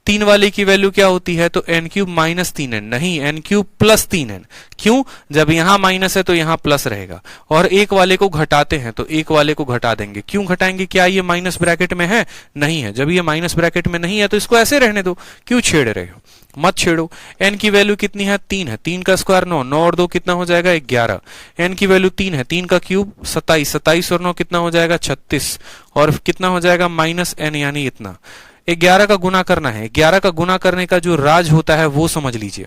Speaker 1: 3 वाले की वैल्यू क्या होती है, तो n क्यूब माइनस 3n, नहीं n क्यूब प्लस 3n, क्यों, जब यहां माइनस है तो यहां प्लस रहेगा। और 1 वाले को घटाते हैं तो 1 वाले को घटा देंगे, क्यों घटाएंगे, क्या ये माइनस ब्रैकेट में है, नहीं है। जब ये माइनस ब्रैकेट में नहीं है तो इसको ऐसे रहने दो, क्यों छेड़ रहे हो, मत छेड़ो। n की वैल्यू कितनी है, 3 है, 3 का स्क्वायर 9, 9 और 2 कितना हो जाएगा, 11। n की वैल्यू 3 है, 3 का क्यूब 27, 27 और 9 कितना हो जाएगा, 36, और कितना हो जाएगा माइनस n, यानी इतना। 11 का गुना करना है, 11 का गुना करने का जो राज होता है वो समझ लीजिए,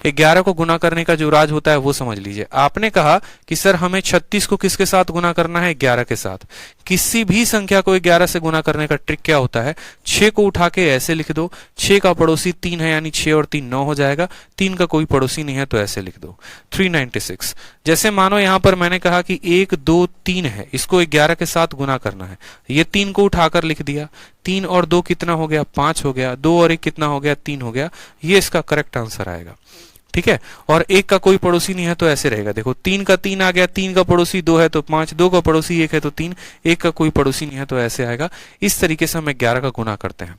Speaker 1: 11 को गुना करने का जो राज होता है वो समझ लीजिए। आपने कहा कि सर हमें 36 को किसके साथ गुना करना है, 11 के साथ। किसी भी संख्या को 11 से गुना करने का ट्रिक क्या होता है, 6 को उठा के ऐसे लिख दो, 6 का पड़ोसी 3 है, यानी 6 और 3 9 हो जाएगा, 3 का कोई पड़ोसी नहीं है तो ऐसे लिख दो 396। जैसे मानो यहां पर मैंने कहा कि 1 2 3 है, इसको 11 के साथ गुना करना है, ये 3 को उठाकर लिख दिया, 3 और 2 कितना हो गया, 5 हो गया, 2 और 1 कितना हो गया, 3 हो गया, ये इसका करेक्ट आंसर आएगा, ठीक है। और 1 का कोई पड़ोसी नहीं है तो ऐसे रहेगा, देखो 3 का 3 आ गया, 3 का पड़ोसी 2 है तो 5, 2 का पड़ोसी 1 है तो 3, 1 का कोई पड़ोसी नहीं है तो ऐसे आएगा। इस तरीके से हम 11 का गुना करते हैं।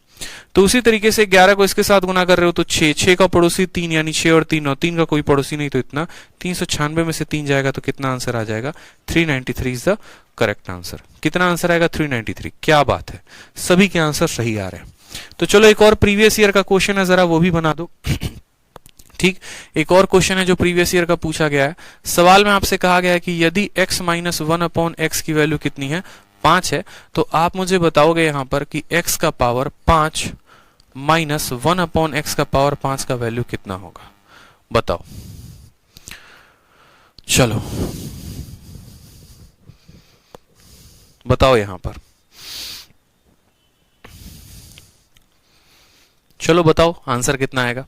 Speaker 1: तो उसी तरीके से 11 को इसके साथ गुना कर रहे हो तो 6, 6 का पड़ोसी 3, यानी 6 और 3 9, 3 का कोई पड़ोसी नहीं तो इतना, 396 में से 3 जाएगा तो कितना आंसर आ जाएगा, 393 इज द करेक्ट आंसर। कितना आंसर आएगा, 393। क्या बात है, सभी के आंसर सही आ रहे हैं। तो चलो एक और प्रीवियस ईयर का क्वेश्चन है, जरा वो भी बना दो। ठीक, एक और क्वेश्चन है जो प्रीवियस ईयर का पूछा गया है। सवाल में आपसे कहा गया है कि यदि x माइनस 1 अपॉन एक्स की वैल्यू कितनी है, 5 है, तो आप मुझे बताओगे यहां पर कि x का पावर 5 माइनस 1 अपॉन एक्स का पावर 5 का वैल्यू कितना होगा, बताओ। चलो बताओ यहां पर, चलो बताओ आंसर कितना आएगा।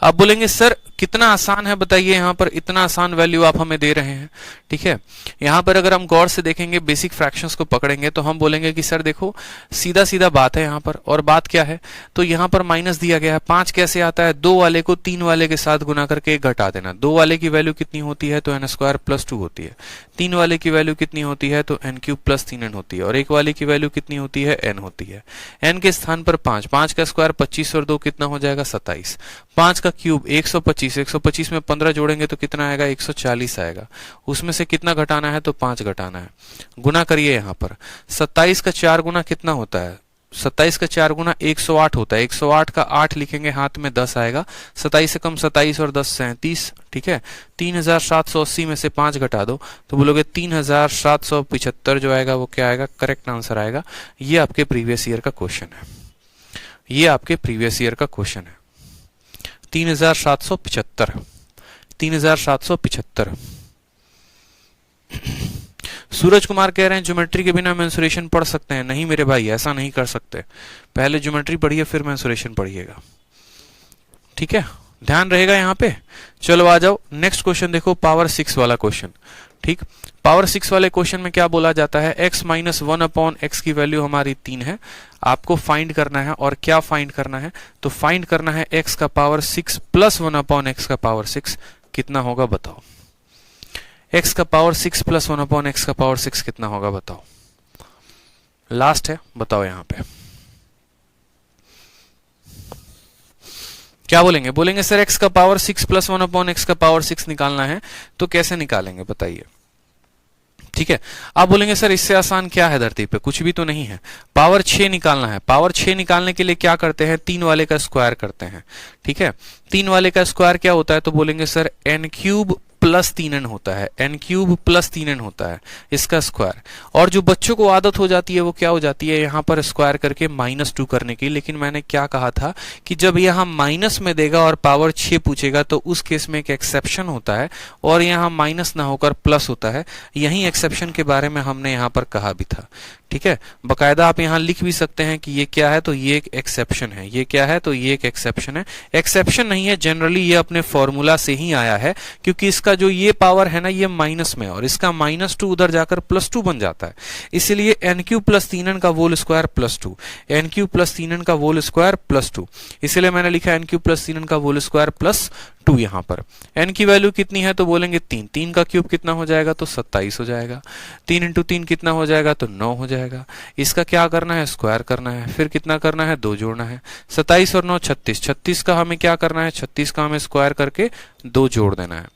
Speaker 1: आप बोलेंगे सर कितना आसान है बताइए, यहां पर इतना आसान वैल्यू आप हमें दे रहे हैं, ठीक है। यहां पर अगर हम गौर से देखेंगे, बेसिक फ्रैक्शंस को पकड़ेंगे तो हम बोलेंगे कि सर देखो सीधा सीधा बात है यहां पर, और बात क्या है, तो यहां पर माइनस दिया गया है, 5 कैसे आता है, 2 वाले को 3 वाले के साथ गुना करके घटा देना। 2 वाले की वैल्यू कितनी होती है, तो n स्क्वायर प्लस 2 होती है। 3 वाले की वैल्यू कितनी होती है, तो n क्यूब प्लस 3n होती है। और 1 वाले की वैल्यू कितनी होती है, n होती है। n के स्थान पर 5, 5 का स्क्वायर 25 और 2 कितना हो जाएगा, 27। 5 का क्यूब 125 125, 125 में 15 जोड़ेंगे तो कितना आएगा, 140 आएगा। उसमें से कितना घटाना है, तो 5 घटाना है। गुना करिए यहाँ पर, 27 का 4 गुना कितना होता है, 27 का 4 गुना 108 होता है। 108 का 8 लिखेंगे, हाथ में 10 आएगा। 27 से कम 27 और 10 37, ठीक है। 3780 में से 5 घटा दो तो बोलोगे 3775 जो आएगा वो क्या आएगा, करेक्ट आंसर आएगा। ये आपके प्रीवियस ईयर का क्वेश्चन है, ये आपके प्रीवियस ईयर का क्वेश्चन है। 3775, 3775। सूरज कुमार कह रहे हैं ज्योमेट्री के बिना मेंसुरेशन पढ़ सकते हैं। नहीं मेरे भाई, ऐसा नहीं कर सकते, पहले ज्योमेट्री पढ़िए फिर मेंसुरेशन पढ़िएगा, ठीक है, ध्यान रहेगा यहाँ पे। चलो आ जाओ नेक्स्ट क्वेश्चन देखो, पावर 6 वाला क्वेश्चन। ठीक, पावर 6 वाले क्वेश्चन में क्या बोला जाता है, x माइनस 1/x की वैल्यू हमारी 3 है, आपको फाइंड करना है। और क्या फाइंड करना है, तो फाइंड करना है x का पावर 6 प्लस 1/x का पावर 6 कितना होगा बताओ। x का पावर 6 प्लस 1/x का पावर 6 कितना होगा बताओ। लास्ट है, बताओ यहां पे क्या बोलेंगे। बोलेंगे सर x का पावर 6 प्लस 1/x का पावर 6 निकालना है, तो कैसे निकालेंगे बताइए। ठीक है, आप बोलेंगे सर इससे आसान क्या है धरती पे, कुछ भी तो नहीं है। पावर 6 निकालना है, पावर 6 निकालने के लिए क्या करते हैं, 3 वाले का स्क्वायर करते हैं। ठीक है, 3 वाले का स्क्वायर क्या होता है, तो बोलेंगे सर n³ प्लस 3n होता है, n³ प्लस 3n होता है इसका स्क्वायर। और जो बच्चों को आदत हो जाती है वो क्या हो जाती है, यहाँ पर स्क्वायर करके -2 करने की। लेकिन मैंने क्या कहा था कि जब यहाँ माइनस में देगा और पावर 6 पूछेगा तो उस केस में एक एक्सेप्शन होता है, और यहाँ माइनस ना होकर प्लस होता है। यही एक्सेप्शन के बारे में हमने यहाँ पर कहा भी था। ठीक है, बकायदा आप यहाँ लिख भी सकते हैं कि ये क्या है, तो ये एक एक्सेप्शन है। ये क्या है, तो ये एक एक्सेप्शन है। एक्सेप्शन नहीं है, जनरली ये अपने फॉर्मूला से ही आया है, क्योंकि इसका जो ये पावर है ना ये माइनस में, और इसका -2 उधर जाकर +2 बन जाता है। इसलिए n³ प्लस 3n का whole square +2, n³ plus 3n का होल स्क्वायर +2। इसलिए मैंने लिखा n³ प्लस 3n का होल स्क्वायर +2। यहाँ पर n की वैल्यू कितनी है, तो बोलेंगे 3, 3 का क्यूब कितना हो जाएगा, तो 27 हो जाएगा। 3 × 3 कितना हो जाएगा, तो 9 हो जाएगा। इसका क्या करना है, स्क्वायर करना है। फिर कितना करना है, 2 जोड़ना है। 27 और 9 36, 36 का हमें क्या करना है, 36 का हमें स्क्वायर करके 2 जोड़ देना है।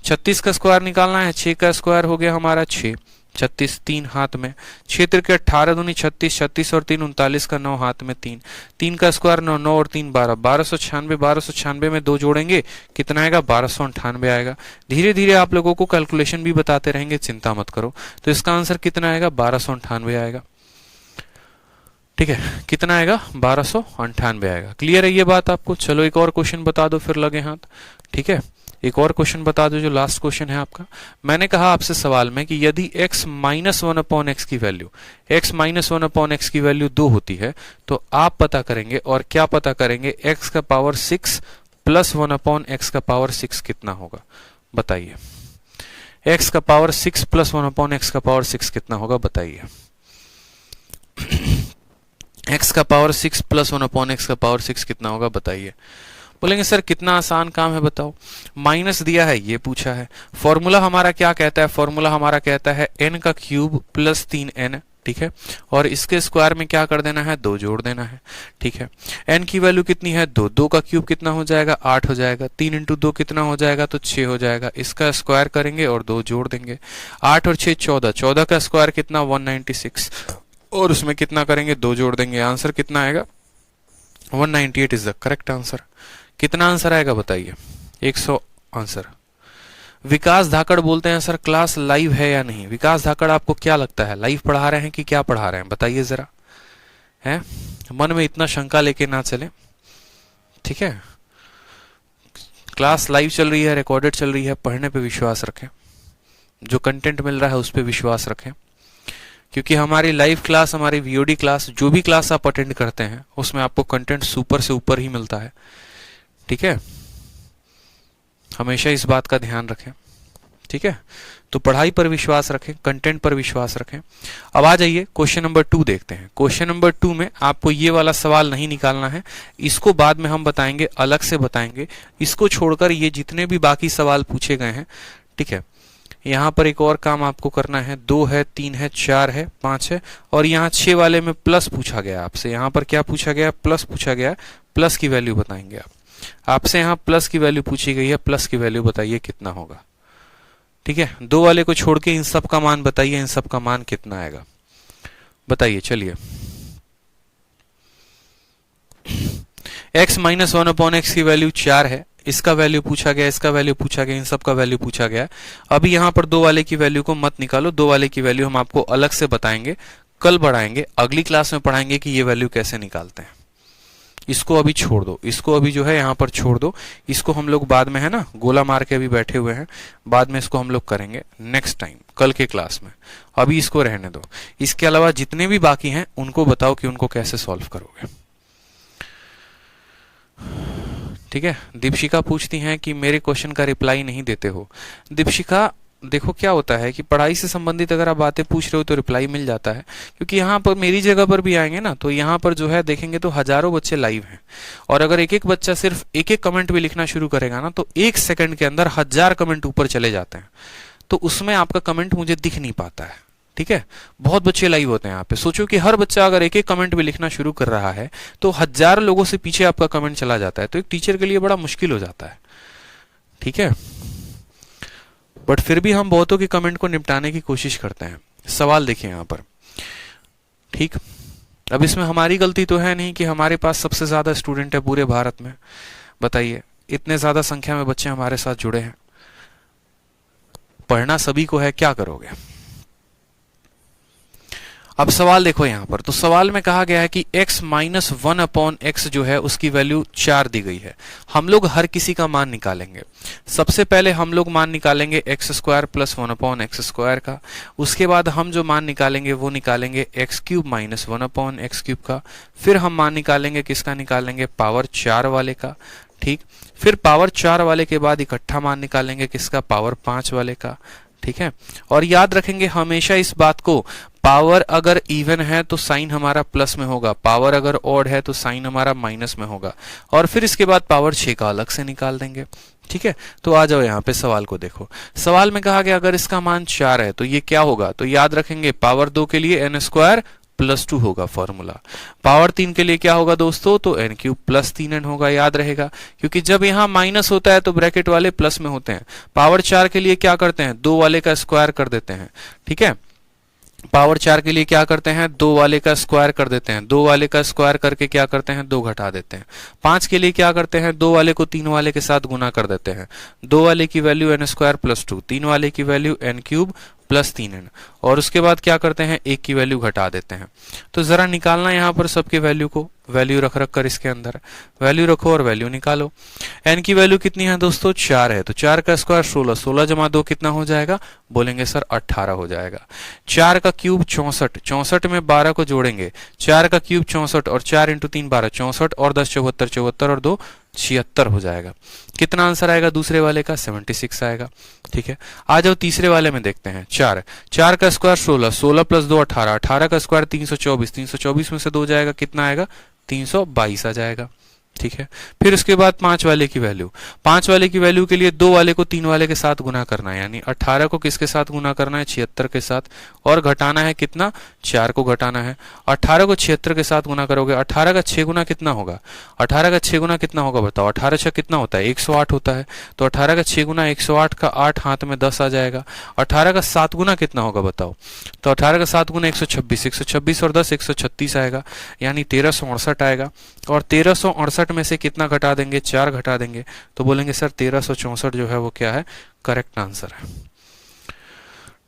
Speaker 1: 36 का स्क्वायर निकालना है, 6 का स्क्वायर हो गया हमारा 6, 36 3 हाथ में, 6 × 18 दूनी 36, 36 और 3 39 का 9 हाथ में 3, 3 का स्क्वायर 9, 9 और 3 12, 1296, 1296 में 2 जोड़ेंगे कितना आएगा, 1298 आएगा। धीरे धीरे आप लोगों को कैलकुलेशन भी बताते रहेंगे, चिंता मत करो। तो इसका आंसर कितना आएगा, 1298 आएगा। ठीक है, कितना आएगा, 1298 आएगा। क्लियर है ये बात आपको। चलो एक और क्वेश्चन बता दो फिर लगे हाथ। ठीक है, एक और क्वेश्चन बता दो जो लास्ट क्वेश्चन है आपका। मैंने कहा आपसे सवाल में कि यदि x माइनस 1/x की वैल्यू, x माइनस 1/x की वैल्यू 2 होती है, तो आप पता करेंगे। और क्या पता करेंगे, x का पावर 6 प्लस 1/x का पावर 6 कितना होगा बताइए। x का पावर 6 प्लस 1/x का पावर 6 कितना होगा बताइए। x का पावर 6 प्लस 1/x का पावर 6 कितना होगा बताइए। बोलेंगे सर कितना आसान काम है बताओ, माइनस दिया है ये पूछा है। फॉर्मूला हमारा क्या कहता है, फॉर्मूला हमारा कहता है n का क्यूब प्लस 3n। ठीक है, और इसके स्क्वायर में क्या कर देना है, 2 जोड़ देना है। ठीक है, n की वैल्यू कितनी है, 2, 2 का क्यूब कितना हो जाएगा, 8 हो जाएगा। 3 × 2 कितना हो जाएगा, तो 6 हो जाएगा। इसका स्क्वायर करेंगे और 2 जोड़ देंगे। 8 और 6 14, 14 का स्क्वायर कितना, 196, और उसमें कितना करेंगे, 2 जोड़ देंगे। आंसर कितना आएगा, 198 इज द करेक्ट आंसर। कितना आंसर आएगा बताइए, 100 आंसर। विकास धाकड़ बोलते हैं सर क्लास लाइव है या नहीं। विकास धाकड़ आपको क्या लगता है, लाइव पढ़ा रहे हैं कि क्या पढ़ा रहे हैं बताइए जरा, है मन में इतना शंका लेके ना चले। ठीक है, क्लास लाइव चल रही है, रिकॉर्डेड चल रही है, पढ़ने पे विश्वास रखें, जो कंटेंट मिल रहा है उस पर विश्वास रखें। क्योंकि हमारी लाइव क्लास, हमारी वीओडी क्लास, जो भी क्लास आप अटेंड करते हैं उसमें आपको कंटेंट सुपर से ऊपर ही मिलता है। ठीक है, हमेशा इस बात का ध्यान रखें। ठीक है, तो पढ़ाई पर विश्वास रखें, कंटेंट पर विश्वास रखें। अब आ जाइए क्वेश्चन नंबर 2 देखते हैं। क्वेश्चन नंबर 2 में आपको ये वाला सवाल नहीं निकालना है, इसको बाद में हम बताएंगे, अलग से बताएंगे। इसको छोड़कर ये जितने भी बाकी सवाल पूछे गए हैं, ठीक है, यहाँ पर एक और काम आपको करना है। 2 है, 3 है, 4 है, 5 है, और यहाँ 6 वाले में प्लस पूछा गया आपसे। यहाँ पर क्या पूछा गया, प्लस पूछा गया। प्लस की वैल्यू बताएंगे आप। आपसे यहाँ प्लस की वैल्यू पूछी गई है, प्लस की वैल्यू बताइए कितना होगा। ठीक है, 2 वाले को छोड़ के इन सब का मान बताइए, इन सब का मान कितना आएगा बताइए। चलिए, x माइनस 1/x की वैल्यू 4 है, इसका वैल्यू पूछा गया, इसका वैल्यू पूछा गया, इन सब का वैल्यू पूछा गया। अभी यहां पर 2 वाले की वैल्यू को मत निकालो, 2 वाले की वैल्यू हम आपको अलग से बताएंगे, कल बढ़ाएंगे, अगली क्लास में पढ़ाएंगे कि ये वैल्यू कैसे निकालते हैं। इसको अभी छोड़ दो, इसको अभी जो है यहां पर छोड़ दो, इसको हम लोग बाद में, है ना, गोला मार के अभी बैठे हुए हैं, बाद में इसको हम लोग करेंगे नेक्स्ट टाइम, कल के क्लास में। अभी इसको रहने दो। इसके अलावा जितने भी बाकी हैं उनको बताओ कि उनको कैसे सॉल्व करोगे। ठीक है, दीपशिका पूछती हैं कि मेरे क्वेश्चन का रिप्लाई नहीं देते हो। दीपशिका, देखो क्या होता है कि पढ़ाई से संबंधित अगर आप बातें पूछ रहे हो तो रिप्लाई मिल जाता है, क्योंकि यहाँ पर मेरी जगह पर भी आएंगे ना, तो यहाँ पर जो है देखेंगे तो हजारों बच्चे लाइव हैं, और अगर एक एक बच्चा सिर्फ एक एक कमेंट भी लिखना शुरू करेगा ना, तो 1 सेकंड के अंदर 1000 कमेंट ऊपर चले जाते हैं, तो उसमें आपका कमेंट मुझे दिख नहीं पाता है। ठीक है, बहुत बच्चे लाइव होते हैं यहाँ पे। सोचो कि हर बच्चा अगर एक एक कमेंट भी लिखना शुरू कर रहा है तो 1000 लोगों से पीछे आपका कमेंट चला जाता है, तो एक टीचर के लिए बड़ा मुश्किल हो जाता है। ठीक है, बट फिर भी हम बहुतों के कमेंट को निपटाने की कोशिश करते हैं। सवाल देखिए यहाँ पर। ठीक, अब इसमें हमारी गलती तो है नहीं कि हमारे पास सबसे ज्यादा स्टूडेंट है पूरे भारत में। बताइए, इतने ज्यादा संख्या में बच्चे हमारे साथ जुड़े हैं, पढ़ना सभी को है, क्या करोगे। अब सवाल देखो यहां पर, तो सवाल में कहा गया है कि x माइनस 1/x जो है उसकी वैल्यू 4 दी गई है। हम लोग हर किसी का मान निकालेंगे। सबसे पहले हम लोग मान निकालेंगे x square plus 1/x square का। उसके बाद हम जो मान निकालेंगे वो निकालेंगे x cube minus 1/x cube का। फिर हम मान निकालेंगे किसका, निकालेंगे पावर 4 वाले का। ठीक, फिर पावर 4 वाले के बाद इकट्ठा मान निकालेंगे किसका, पावर 5 वाले का। ठीक है, और याद रखेंगे हमेशा इस बात को, पावर अगर इवन है तो साइन हमारा प्लस में होगा, पावर अगर ऑड है तो साइन हमारा माइनस में होगा, और फिर इसके बाद पावर 6 का अलग से निकाल देंगे। ठीक है, तो आ जाओ यहाँ पे सवाल को देखो। सवाल में कहा गया अगर इसका मान 4 है तो ये क्या होगा, तो याद रखेंगे पावर 2 के लिए n स्क्वायर प्लस 2 होगा फॉर्मूला। पावर 3 के लिए क्या होगा दोस्तों, तो n क्यूब प्लस 3n होगा, याद रहेगा, क्योंकि जब यहाँ माइनस होता है तो ब्रैकेट वाले प्लस में होते हैं। पावर 4 के लिए क्या करते हैं, 2 वाले का स्क्वायर कर देते हैं। ठीक है, पावर 4 के लिए क्या करते हैं, 2 वाले का स्क्वायर कर देते हैं। 2 वाले का स्क्वायर करके क्या करते हैं, 2 घटा देते हैं। 5 के लिए क्या करते हैं, 2 वाले को 3 वाले के साथ गुना कर देते हैं। 2 वाले की वैल्यू n स्क्वायर प्लस 2, 3 वाले की value n cube plus 3n, और उसके बाद क्या करते हैं, 1 की वैल्यू घटा देते हैं। तो जरा निकालना यहाँ पर सबके वैल्यू को, वैल्यू रख कर इसके अंदर वैल्यू रखो और वैल्यू निकालो। n की वैल्यू कितनी है दोस्तों, 4 है, तो 4 का स्क्वायर 16, 16 जमा 2 कितना हो जाएगा, बोलेंगे सर 18 हो जाएगा। 4 का क्यूब 64, 64 में 12 को जोड़ेंगे, 4 का क्यूब 64 और 4 इंटू 3 12, 64 और 10 74, 74 और 2 76 हो जाएगा। कितना आंसर आएगा दूसरे वाले का, 76 आएगा। ठीक है, आ जाओ तीसरे वाले में देखते हैं। 4 का स्क्वायर 16, 16 प्लस 2 18, 18 का स्क्वायर 324, 324 में से 2 जाएगा, कितना आएगा, 322 आ जाएगा। ठीक है, फिर उसके बाद 5 वाले की वैल्यू, 5 वाले की वैल्यू के लिए 2 वाले को 3 वाले के साथ गुना करना है, यानी 18 को किसके साथ गुना करना है, 76 के साथ, और घटाना है कितना, 4 को घटाना है। 18 को 76 के साथ गुना करोगे, 18 का 6 गुना कितना होगा, 18 का 6 गुना कितना होगा बताओ, 18 6 कितना होता है, 108 होता है, तो 18 का 6 गुना 108 का 8 हाथ में 10 आ जाएगा। 18 का 7 गुना कितना होगा बताओ, तो 18 का 7 गुना 126, 126 और 10 136 आएगा, यानी 1368 आएगा। और 1368 में से कितना घटा देंगे, 4 घटा देंगे, तो बोलेंगे सर 1364 जो है वो क्या है, करेक्ट आंसर है।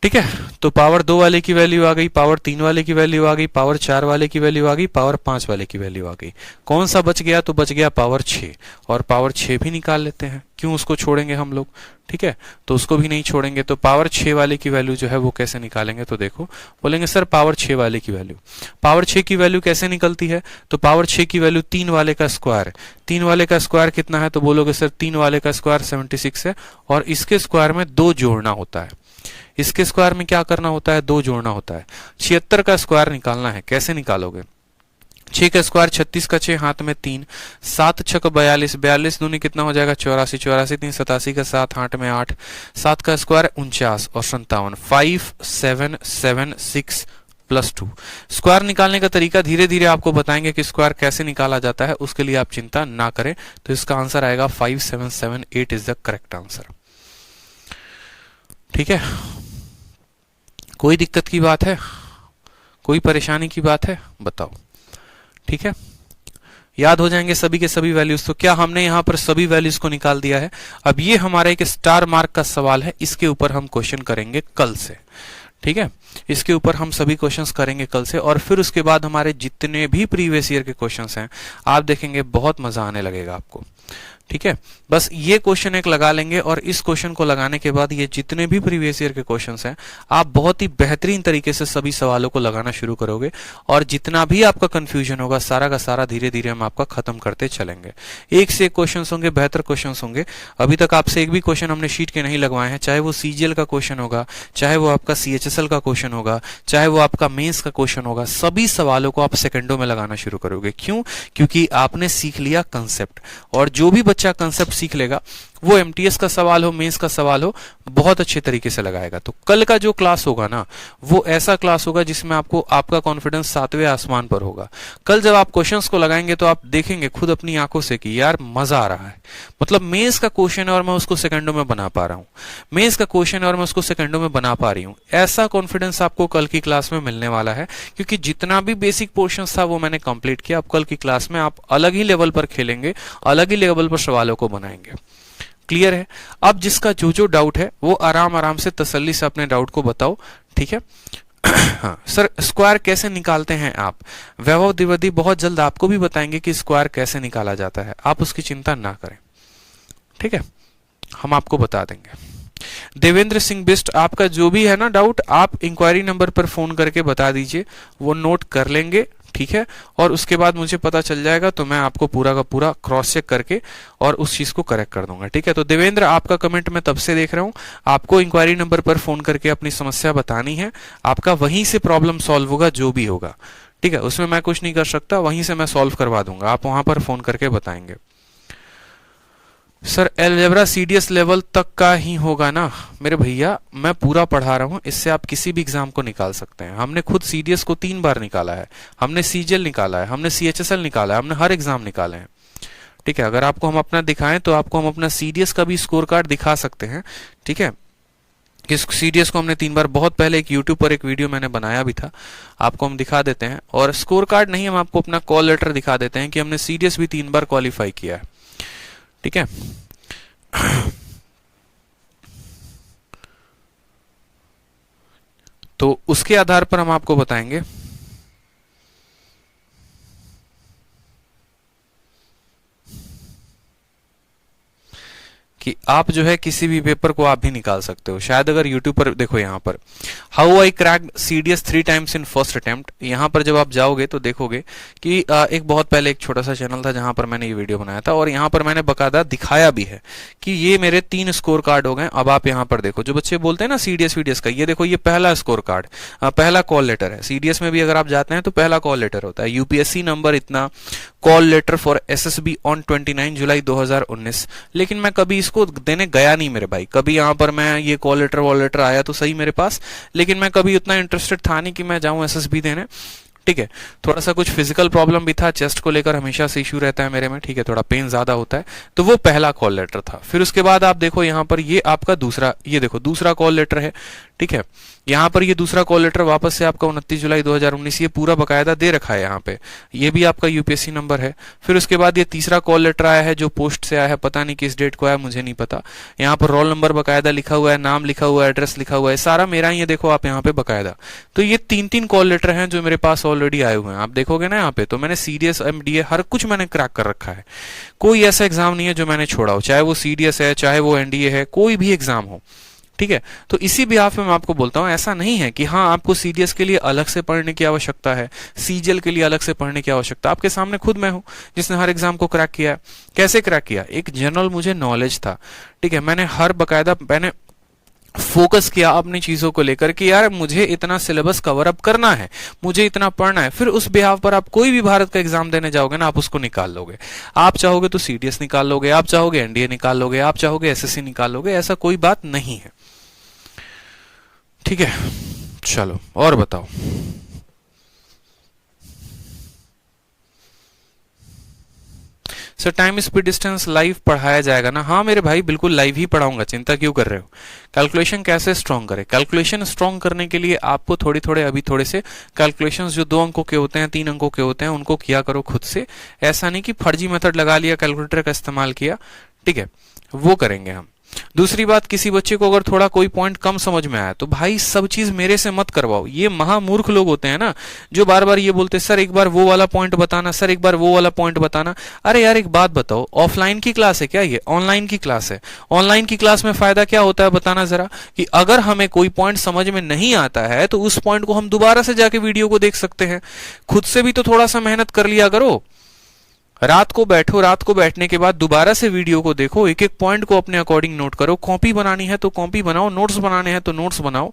Speaker 1: ठीक है, तो पावर 2 वाले की वैल्यू आ गई, पावर 3 वाले की वैल्यू आ गई, पावर 4 वाले की वैल्यू आ गई, पावर 5 वाले की वैल्यू आ गई। कौन सा बच गया, तो बच गया पावर 6, और पावर 6 भी निकाल लेते हैं, क्यों उसको छोड़ेंगे हम लोग। ठीक है, तो उसको भी नहीं छोड़ेंगे, तो पावर 6 वाले की वैल्यू जो है वो कैसे निकालेंगे, तो देखो बोलेंगे सर पावर 6 वाले की वैल्यू, पावर 6 की वैल्यू कैसे निकलती है, तो पावर 6 की वैल्यू 3 वाले का स्क्वायर, 3 वाले का स्क्वायर कितना है, तो बोलोगे सर 3 वाले का स्क्वायर 76 है, और इसके स्क्वायर में 2 जोड़ना होता है। इसके स्क्वायर में क्या करना होता है, 2 जोड़ना होता है। 76 का स्क्वायर निकालना है, कैसे निकालोगे, 6 का स्क्वायर 36 का 6 हाथ में 3, 7 6 42, 42 दूनी कितना हो जाएगा, 84, 84 3 87 का 7 हाथ में 8, 7 का स्क्वायर 49 और 57, 5776 प्लस 2। स्क्वायर निकालने का तरीका धीरे धीरे आपको बताएंगे कि स्क्वायर कैसे निकाला जाता है, उसके लिए आप चिंता ना करें। तो इसका आंसर आएगा 5778 इज द करेक्ट आंसर। ठीक है, कोई दिक्कत की बात है, कोई परेशानी की बात है, बताओ। ठीक है, याद हो जाएंगे सभी के सभी वैल्यूज। तो क्या हमने यहां पर सभी वैल्यूज को निकाल दिया है? अब ये हमारा एक स्टार मार्क का सवाल है, इसके ऊपर हम क्वेश्चन करेंगे कल से। ठीक है, इसके ऊपर हम सभी क्वेश्चंस करेंगे कल से, और फिर उसके बाद हमारे जितने भी प्रीवियस ईयर के क्वेश्चंस हैं आप देखेंगे, बहुत मजा आने लगेगा आपको। ठीक है, बस ये क्वेश्चन एक लगा लेंगे, और इस क्वेश्चन को लगाने के बाद ये जितने भी प्रीवियस ईयर के क्वेश्चंस हैं आप बहुत ही बेहतरीन तरीके से सभी सवालों को लगाना शुरू करोगे, और जितना भी आपका कंफ्यूजन होगा सारा का सारा धीरे धीरे हम आपका खत्म करते चलेंगे। एक से एक क्वेश्चन होंगे, बेहतर क्वेश्चन होंगे। अभी तक आपसे एक भी क्वेश्चन हमने शीट के नहीं लगवाए हैं, चाहे वो सीजीएल का क्वेश्चन होगा, चाहे वो आपका सीएचएसएल का क्वेश्चन होगा, चाहे वो आपका मेंस का क्वेश्चन होगा, सभी सवालों को आप सेकंडों में लगाना शुरू करोगे। क्यों? क्योंकि आपने सीख लिया कंसेप्ट, और जो भी बच्चा कंसेप्ट सीख लेगा वो एमटीएस का सवाल हो, मेंस का सवाल हो, बहुत अच्छे तरीके से लगाएगा। तो कल का जो क्लास होगा ना, वो ऐसा क्लास होगा जिसमें आपको आपका कॉन्फिडेंस 7वें आसमान पर होगा। कल जब आप क्वेश्चंस को लगाएंगे तो आप देखेंगे खुद अपनी आंखों से कि यार मजा आ रहा है, मतलब मेंस का क्वेश्चन है और मैं उसको सेकंडों में बना पा रहा हूं, मेंस का क्वेश्चन है और मैं उसको सेकंडों में बना पा रही हूं। ऐसा कॉन्फिडेंस आपको कल की क्लास में मिलने वाला है, क्योंकि जितना भी बेसिक पोर्शन था वो मैंने कंप्लीट किया। अब कल की क्लास में आप अलग ही लेवल पर खेलेंगे, अलग ही लेवल पर सवालों को बनाएंगे। क्लियर है? अब जिसका जो जो डाउट है वो आराम आराम से तसल्ली से अपने डाउट को बताओ। ठीक है? हाँ सर, स्क्वायर कैसे निकालते हैं आप? वैभव द्विवेदी बहुत जल्द आपको भी बताएंगे कि स्क्वायर कैसे निकाला जाता है, आप उसकी चिंता ना करें। ठीक है, हम आपको बता देंगे। देवेंद्र सिंह बिस्ट, आपका जो भी है ना डाउट, आप इंक्वायरी नंबर पर फोन करके बता दीजिए, वो नोट कर लेंगे। ठीक है, और उसके बाद मुझे पता चल जाएगा तो मैं आपको पूरा का पूरा क्रॉस चेक करके और उस चीज को करेक्ट कर दूंगा। ठीक है, तो देवेंद्र आपका कमेंट मैं तब से देख रहा हूं, आपको इंक्वायरी नंबर पर फोन करके अपनी समस्या बतानी है, आपका वहीं से प्रॉब्लम सॉल्व होगा जो भी होगा। ठीक है, उसमें मैं कुछ नहीं कर सकता, वहीं से मैं सॉल्व करवा दूंगा, आप वहां पर फोन करके बताएंगे। सर अलजेब्रा सीडीएस लेवल तक का ही होगा ना? मेरे भैया मैं पूरा पढ़ा रहा हूं, इससे आप किसी भी एग्जाम को निकाल सकते हैं। हमने खुद सीडीएस को 3 बार निकाला है, हमने सीजीएल निकाला है, हमने सीएचएसएल निकाला है, हमने हर एग्जाम निकाले हैं। ठीक है, अगर आपको हम अपना दिखाएं तो आपको हम अपना सीडीएस का भी स्कोर कार्ड दिखा सकते हैं। ठीक है, इस सीडीएस को हमने 3 बार, बहुत पहले एक यूट्यूब पर एक वीडियो मैंने बनाया भी था, आपको हम दिखा देते हैं। और स्कोर कार्ड नहीं, हम आपको अपना कॉल लेटर दिखा देते हैं कि हमने सीडीएस भी 3 बार क्वालिफाई किया है। ठीक है, तो उसके आधार पर हम आपको बताएंगे। कि आप जो है किसी भी पेपर को आप भी निकाल सकते हो। शायद अगर यूट्यूब पर देखो, यहाँ पर how I cracked CDS 3 times in first attempt, यहाँ पर जब आप जाओगे तो देखोगे कि एक बहुत पहले एक छोटा सा चैनल था जहां पर मैंने ये वीडियो बनाया था, और यहाँ पर मैंने बकायदा दिखाया भी है कि ये मेरे 3 स्कोर कार्ड हो गए। अब आप यहाँ पर देखो, जो बच्चे बोलते हैं ना सीडीएस वीडीएस का, ये देखो ये पहला स्कोर कार्ड, पहला कॉल लेटर है। सीडीएस में भी अगर आप जाते हैं तो पहला कॉल लेटर होता है, यूपीएससी नंबर इतना, call letter for SSB on 29 July 2019। लेकिन मैं कभी इसको देने गया नहीं मेरे भाई, कभी यहाँ पर मैं ये कॉल लेटर वॉल लेटर आया तो सही मेरे पास, लेकिन मैं कभी उतना इंटरेस्टेड था नहीं कि मैं जाऊं एसएसबी देने। ठीक है, थोड़ा सा कुछ फिजिकल प्रॉब्लम भी था, चेस्ट को लेकर हमेशा से इश्यू रहता है मेरे में। ठीक है, थोड़ा पेन ज्यादा होता है, तो वो पहला कॉल लेटर था। फिर उसके बाद आप देखो यहाँ पर ये आपका दूसरा, ये देखो दूसरा कॉल लेटर है। ठीक है, यहाँ पर ये दूसरा कॉल लेटर वापस से आपका 29 जुलाई 2019, ये पूरा बकायदा दे रखा है यहाँ पे, ये भी आपका यूपीएससी नंबर है। फिर उसके बाद ये तीसरा कॉल लेटर आया है जो पोस्ट से आया है, पता नहीं किस डेट को आया, मुझे नहीं पता। यहाँ पर रोल नंबर बकायदा लिखा हुआ है, नाम लिखा हुआ है, एड्रेस लिखा हुआ है, सारा मेरा ही है, देखो आप यहाँ पे बकायदा। तो ये 3-3 कॉल लेटर हैं जो मेरे पास ऑलरेडी आए हुए हैं, आप देखोगे ना यहाँ पे। तो मैंने सीडीएस एमडीए हर कुछ मैंने क्रैक कर रखा है, कोई ऐसा एग्जाम नहीं है जो मैंने छोड़ा हो, चाहे वो सीडीएस है, चाहे वो एनडीए है, कोई भी एग्जाम हो। ठीक है, तो इसी बिहाफ पे मैं आपको बोलता हूं, ऐसा नहीं है कि हाँ आपको सीडीएस के लिए अलग से पढ़ने की आवश्यकता है, सीजीएल के लिए अलग से पढ़ने की आवश्यकता। आपके सामने खुद मैं हूं जिसने हर एग्जाम को क्रैक किया है। कैसे क्रैक किया? एक जनरल मुझे नॉलेज था। ठीक है, मैंने हर बकायदा मैंने फोकस किया अपनी चीजों को लेकर कि यार मुझे इतना सिलेबस कवर अप करना है, मुझे इतना पढ़ना है। फिर उस बिहाव पर आप कोई भी भारत का एग्जाम देने जाओगे ना, आप उसको निकाल लोगे। आप चाहोगे तो सीडीएस निकाल लोगे, आप चाहोगे एनडीए निकाल लोगे, आप चाहोगे एसएससी निकाल लोगे, ऐसा कोई बात नहीं है। ठीक है, चलो और बताओ। Sir time speed distance live पढ़ाया जाएगा ना? हाँ मेरे भाई, बिल्कुल लाइव ही पढ़ाऊंगा, चिंता क्यों कर रहे हो। कैलकुलेशन कैसे स्ट्रॉन्ग करें? कैलकुलेशन स्ट्रॉन्ग करने के लिए आपको थोड़े से कैलकुलेशन जो 2 अंकों के होते हैं, 3 अंकों के होते हैं, उनको किया करो खुद से। ऐसा नहीं कि फर्जी मेथड लगा लिया, कैलकुलेटर का इस्तेमाल किया, ठीक है, वो करेंगे हम। दूसरी बात, किसी बच्चे को अगर थोड़ा कोई पॉइंट कम समझ में आया तो भाई सब चीज मेरे से मत करवाओ। ये महामूर्ख लोग होते हैं ना, जो बार बार ये बोलते हैं सर एक बार वो वाला पॉइंट बताना, सर एक बार वो वाला पॉइंट बताना। अरे यार एक बात बताओ, ऑफलाइन की क्लास है क्या? ये ऑनलाइन की क्लास है। ऑनलाइन की क्लास में फायदा क्या होता है बताना जरा, कि अगर हमें कोई पॉइंट समझ में नहीं आता है तो उस पॉइंट को हम दोबारा से जाके वीडियो को देख सकते हैं। खुद से भी तो थोड़ा सा मेहनत कर लिया करो। रात को बैठो, रात को बैठने के बाद दोबारा से वीडियो को देखो, एक एक पॉइंट को अपने अकॉर्डिंग नोट करो। कॉपी बनानी है तो कॉपी बनाओ, नोट्स बनाने हैं तो नोट्स बनाओ।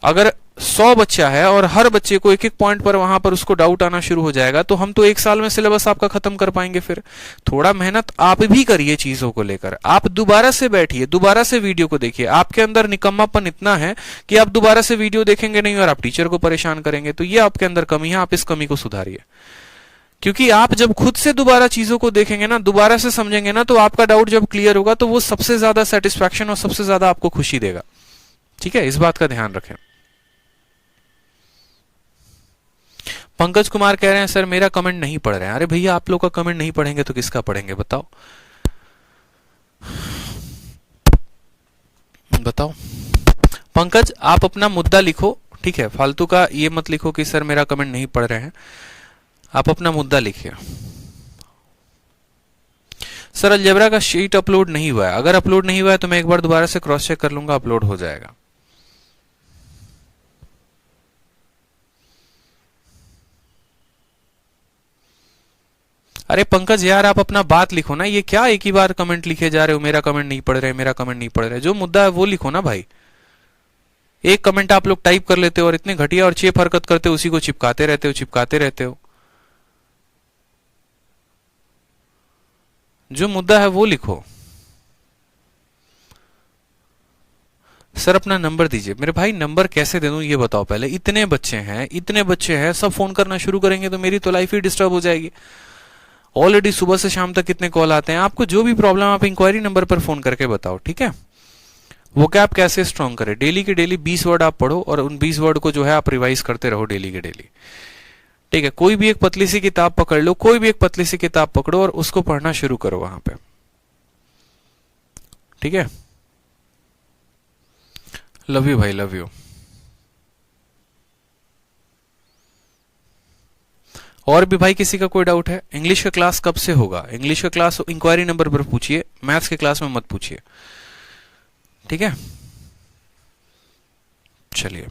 Speaker 1: अगर 100 बच्चा है और हर बच्चे को एक एक पॉइंट पर वहां पर उसको डाउट आना शुरू हो जाएगा तो हम तो 1 साल में सिलेबस आपका खत्म कर पाएंगे। फिर थोड़ा मेहनत आप भी करिए चीजों को लेकर। आप दोबारा से बैठिए, दोबारा से वीडियो को देखिए। आपके अंदर निकम्मापन इतना है कि आप दोबारा से वीडियो देखेंगे नहीं और आप टीचर को परेशान करेंगे। तो ये आपके अंदर कमी है, आप इस कमी को सुधारिए। क्योंकि आप जब खुद से दोबारा चीजों को देखेंगे ना, दोबारा से समझेंगे ना, तो आपका डाउट जब क्लियर होगा तो वो सबसे ज्यादा सेटिस्फैक्शन और सबसे ज्यादा आपको खुशी देगा। ठीक है, इस बात का ध्यान रखें। पंकज कुमार कह रहे हैं सर मेरा कमेंट नहीं पढ़ रहे हैं। अरे भैया आप लोग का कमेंट नहीं पढ़ेंगे तो किसका पढ़ेंगे बताओ बताओ। पंकज आप अपना मुद्दा लिखो, ठीक है, फालतू का ये मत लिखो कि सर मेरा कमेंट नहीं पढ़ रहे हैं। आप अपना मुद्दा लिखिए। सर अलजेब्रा का शीट अपलोड नहीं हुआ है। अगर अपलोड नहीं हुआ है तो मैं एक बार दोबारा से क्रॉस चेक कर लूंगा, अपलोड हो जाएगा। अरे पंकज यार आप अपना बात लिखो ना, ये क्या एक ही बार कमेंट लिखे जा रहे हो, मेरा कमेंट नहीं पढ़ रहे, मेरा कमेंट नहीं पढ़ रहे। जो मुद्दा है वो लिखो ना भाई। एक कमेंट आप लोग टाइप कर लेते हो और इतने घटिया और चेप हरकत करते हो, उसी को चिपकाते रहते हो। जो मुद्दा है वो लिखो। सर अपना नंबर दीजिए। मेरे भाई नंबर कैसे दे दूं ये बताओ पहले। इतने बच्चे हैं, सब फोन करना शुरू करेंगे तो मेरी तो लाइफ ही डिस्टर्ब हो जाएगी। ऑलरेडी सुबह से शाम तक कितने कॉल आते हैं। आपको जो भी प्रॉब्लम आप इंक्वायरी नंबर पर फोन करके बताओ, ठीक है। वो क्या आप कैसे स्ट्रॉन्ग करें, डेली के डेली 20 वर्ड आप पढ़ो और उन 20 वर्ड को जो है आप रिवाइज करते रहो डेली के डेली, ठीक है। कोई भी एक पतली सी किताब पकड़ लो, कोई भी एक पतली सी किताब पकड़ो और उसको पढ़ना शुरू करो वहां पे, ठीक है। लव यू भाई, लव यू। और भी भाई किसी का कोई डाउट है? इंग्लिश का क्लास कब से होगा? इंग्लिश का क्लास इंक्वायरी नंबर पर पूछिए, मैथ्स के क्लास में मत पूछिए, ठीक है। चलिए,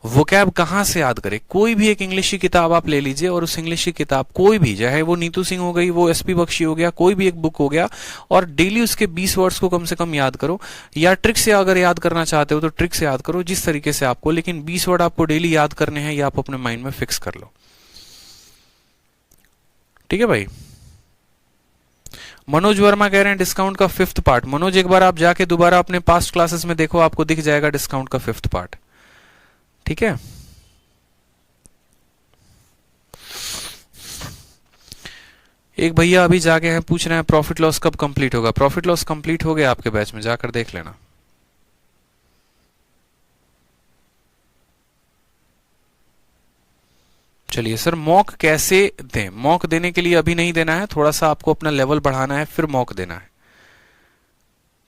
Speaker 1: वोकैब कहां से याद करें? कोई भी एक इंग्लिश की किताब आप ले लीजिए और उस इंग्लिश की किताब कोई भी, चाहे वो नीतू सिंह हो गई, वो एसपी बख्शी हो गया, कोई भी एक बुक हो गया, और डेली उसके 20 वर्ड्स को कम से कम याद करो। या ट्रिक से अगर याद करना चाहते हो तो ट्रिक से याद करो, जिस तरीके से आपको, लेकिन 20 वर्ड आपको डेली याद करने हैं, या आप अपने माइंड में फिक्स कर लो, ठीक है भाई। मनोज वर्मा कह रहे हैं डिस्काउंट का 5th पार्ट। मनोज एक बार आप जाके दोबारा अपने पास्ट क्लासेस में देखो, आपको दिख जाएगा डिस्काउंट का 5th पार्ट, ठीक है। एक भैया अभी जाके हैं, पूछ रहे हैं प्रॉफिट लॉस कब कंप्लीट होगा। प्रॉफिट लॉस कंप्लीट हो गया आपके बैच में, जाकर देख लेना। चलिए सर मॉक कैसे दें? मॉक देने के लिए अभी नहीं देना है, थोड़ा सा आपको अपना लेवल बढ़ाना है फिर मॉक देना है,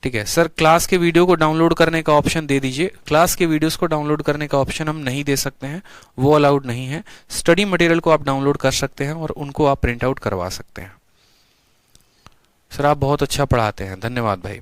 Speaker 1: ठीक है। सर क्लास के वीडियो को डाउनलोड करने का ऑप्शन दे दीजिए। क्लास के वीडियोस को डाउनलोड करने का ऑप्शन हम नहीं दे सकते हैं, वो अलाउड नहीं है। स्टडी मटेरियल को आप डाउनलोड कर सकते हैं और उनको आप प्रिंट आउट करवा सकते हैं। सर आप बहुत अच्छा पढ़ाते हैं, धन्यवाद भाई।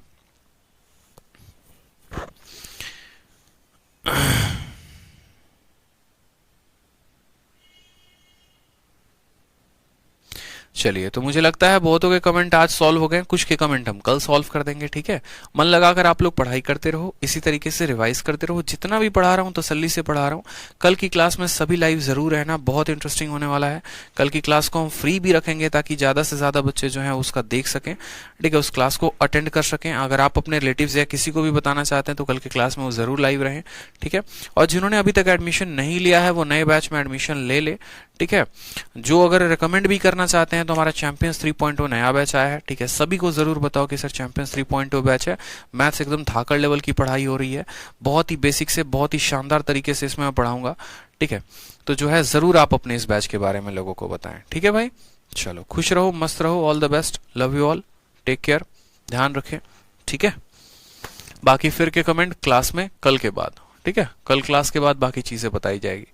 Speaker 1: चलिए, तो मुझे लगता है बहुतों के कमेंट आज सॉल्व हो गए, कुछ के कमेंट हम कल सॉल्व कर देंगे, ठीक है। मन लगाकर आप लोग पढ़ाई करते रहो, इसी तरीके से रिवाइज करते रहो। जितना भी पढ़ा रहा हूँ तसल्ली से पढ़ा रहा हूँ। कल की क्लास में सभी लाइव जरूर रहना, बहुत इंटरेस्टिंग होने वाला है। कल की क्लास को हम फ्री भी रखेंगे ताकि ज्यादा से ज्यादा बच्चे जो है उसका देख सकें, ठीक है, उस क्लास को अटेंड कर सकें। अगर आप अपने रिलेटिव्स या किसी को भी बताना चाहते हैं तो कल की क्लास में वो जरूर लाइव रहें, ठीक है। और जिन्होंने अभी तक एडमिशन नहीं लिया है वो नए बैच में एडमिशन ले ले, ठीक है। जो अगर रिकमेंड भी करना चाहते हैं तो हमारा चैंपियंस 3.0 नया बैच आया है, ठीक है। सभी को जरूर बताओ कि सर चैंपियंस 3.0 बैच है, मैथ्स एकदम धाकड़ लेवल की पढ़ाई हो रही है, बहुत ही बेसिक से बहुत ही शानदार तरीके से इसमें मैं पढ़ाऊंगा, ठीक है। तो जो है जरूर आप अपने इस बैच के बारे में लोगों को बताएं, ठीक है भाई। चलो खुश रहो, मस्त रहो, all the best, love you all, take care, ध्यान रखें, ठीक है। बाकी फिर के कमेंट क्लास में कल के बाद, ठीक है, कल क्लास के बाद बाकी चीजें बताई जाएगी।